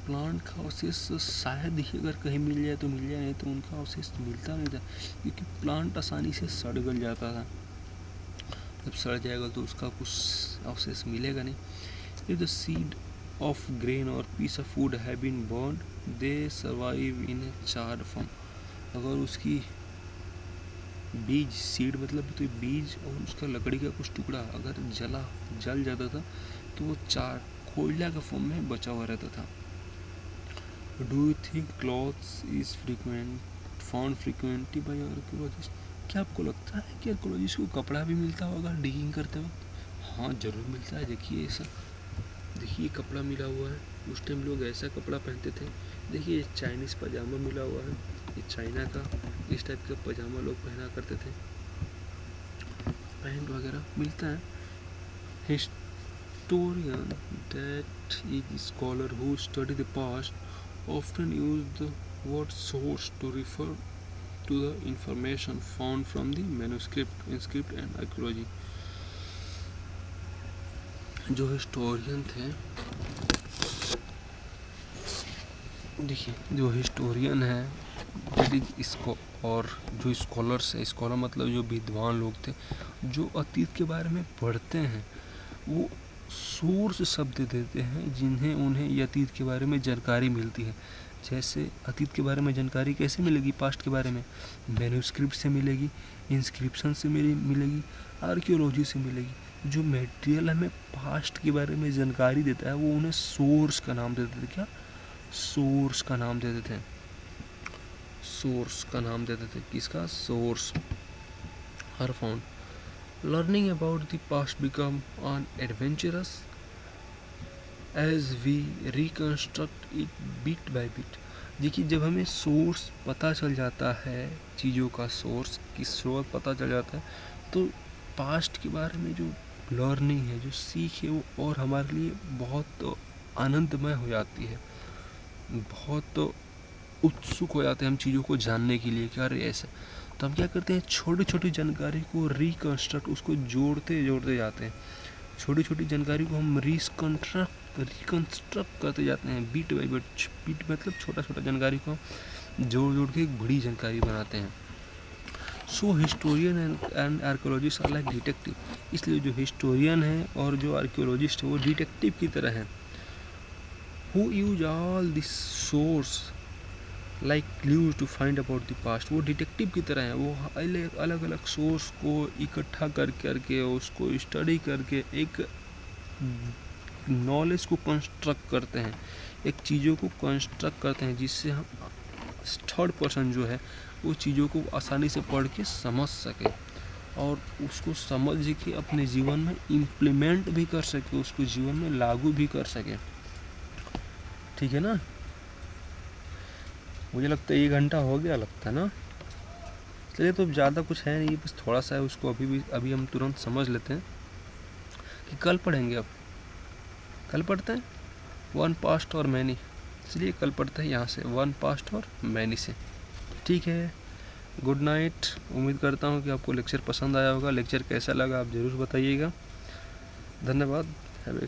Plant का अवशेष शायद ही अगर कहीं मिल जाए तो मिल जाए, नहीं तो उनका अवशेष मिलता नहीं था, क्योंकि प्लांट आसानी से सड़ गल जाता था। जब सड़ जाएगा तो उसका कुछ अवशेष मिलेगा नहीं। If the seed of grain or piece of food have been burned, they survive in a charred form. अगर उसकी बीज, सीड मतलब तो बीज, और उसका लकड़ी का कुछ टुकड़ा अगर जल जाता था तो वो चार कोयला के फॉर्म में बचा हुआ रहता था। Do you think clothes is found frequently by archaeologist? क्या आपको लगता है कि आर्कियोलॉजिस्ट को कपड़ा भी मिलता होगा डिगिंग करते वक्त? हाँ, जरूर मिलता है। देखिए ऐसा देखिए कपड़ा मिला हुआ है, उस टाइम लोग ऐसा कपड़ा पहनते थे। देखिए ये चाइनीज़ पजामा मिला हुआ है, ये चाइना का इस टाइप का पजामा लोग पहना करते थे। पैंट वगैरह मिलता है। Historian that is scholar who study the past often use the word source to refer to the information found from the manuscript, inscript and archaeology। जो हिस्टोरियन थे, देखिए जो हिस्टोरियन है इसको, और जो स्कॉलर्स है, स्कॉलर मतलब जो विद्वान लोग थे जो अतीत के बारे में पढ़ते हैं, वो सोर्स शब्द देते हैं जिन्हें उन्हें अतीत के बारे में जानकारी मिलती है। जैसे अतीत के बारे में जानकारी कैसे मिलेगी, पास्ट के बारे में मैन्युस्क्रिप्ट से मिलेगी, इंस्क्रिप्शन से मिलेगी, आर्कियोलॉजी से मिलेगी। जो मटेरियल हमें पास्ट के बारे में जानकारी देता है वो उन्हें सोर्स का नाम देते थे। क्या सोर्स का नाम देते थे, सोर्स का नाम देते थे। किसका? Source. Her found learning about the past become an adventurous as we reconstruct it bit by bit। देखिए जब हमें सोर्स पता चल जाता है, चीज़ों का सोर्स की स्रोत पता चल जाता है, तो पास्ट के बारे में जो लर्निंग है, जो सीख है, वो और हमारे लिए बहुत आनंदमय हो जाती है। बहुत उत्सुक हो जाते हैं हम चीज़ों को जानने के लिए, क्या अरे ऐसा। तो हम क्या करते हैं, छोटी छोटी जानकारी को रिकन्स्ट्रक्ट, उसको जोड़ते जोड़ते जाते हैं। छोटी छोटी जानकारी को हम रिकन्स्ट्रक्ट करते जाते हैं बीट बाई बीट। बीट मतलब छोटा छोटा जानकारी को जोड़ जोड़ के एक बड़ी जानकारी बनाते हैं। So historian and archaeologist are like detective. इसलिए जो हिस्टोरियन है और जो आर्कियोलॉजिस्ट है वो डिटेक्टिव की तरह हैं। Who use all this source like clues to find about the past. वो डिटेक्टिव की तरह है, वो अलग अलग सोर्स को इकट्ठा करके उसको स्टडी करके एक नॉलेज को कंस्ट्रक्ट करते हैं, एक चीज़ों को कंस्ट्रक्ट करते हैं जिससे हम थर्ड पर्सन जो है वो चीज़ों को आसानी से पढ़ के समझ सके और उसको समझ के अपने जीवन में इम्प्लीमेंट भी कर सके, उसको जीवन में लागू भी कर सके। ठीक है ना? मुझे लगता है 1 घंटा हो गया, लगता है ना। चलिए, तो ज़्यादा कुछ है नहीं, बस थोड़ा सा है, उसको अभी हम तुरंत समझ लेते हैं कि कल पढ़ेंगे। अब कल पढ़ते हैं वन पास्ट और मैनी। चलिए कल पढ़ते हैं यहाँ से वन पास्ट और मैनी से। ठीक है, गुड नाइट। उम्मीद करता हूँ कि आपको लेक्चर पसंद आया होगा। लेक्चर कैसा लगा आप ज़रूर बताइएगा। धन्यवाद। Have a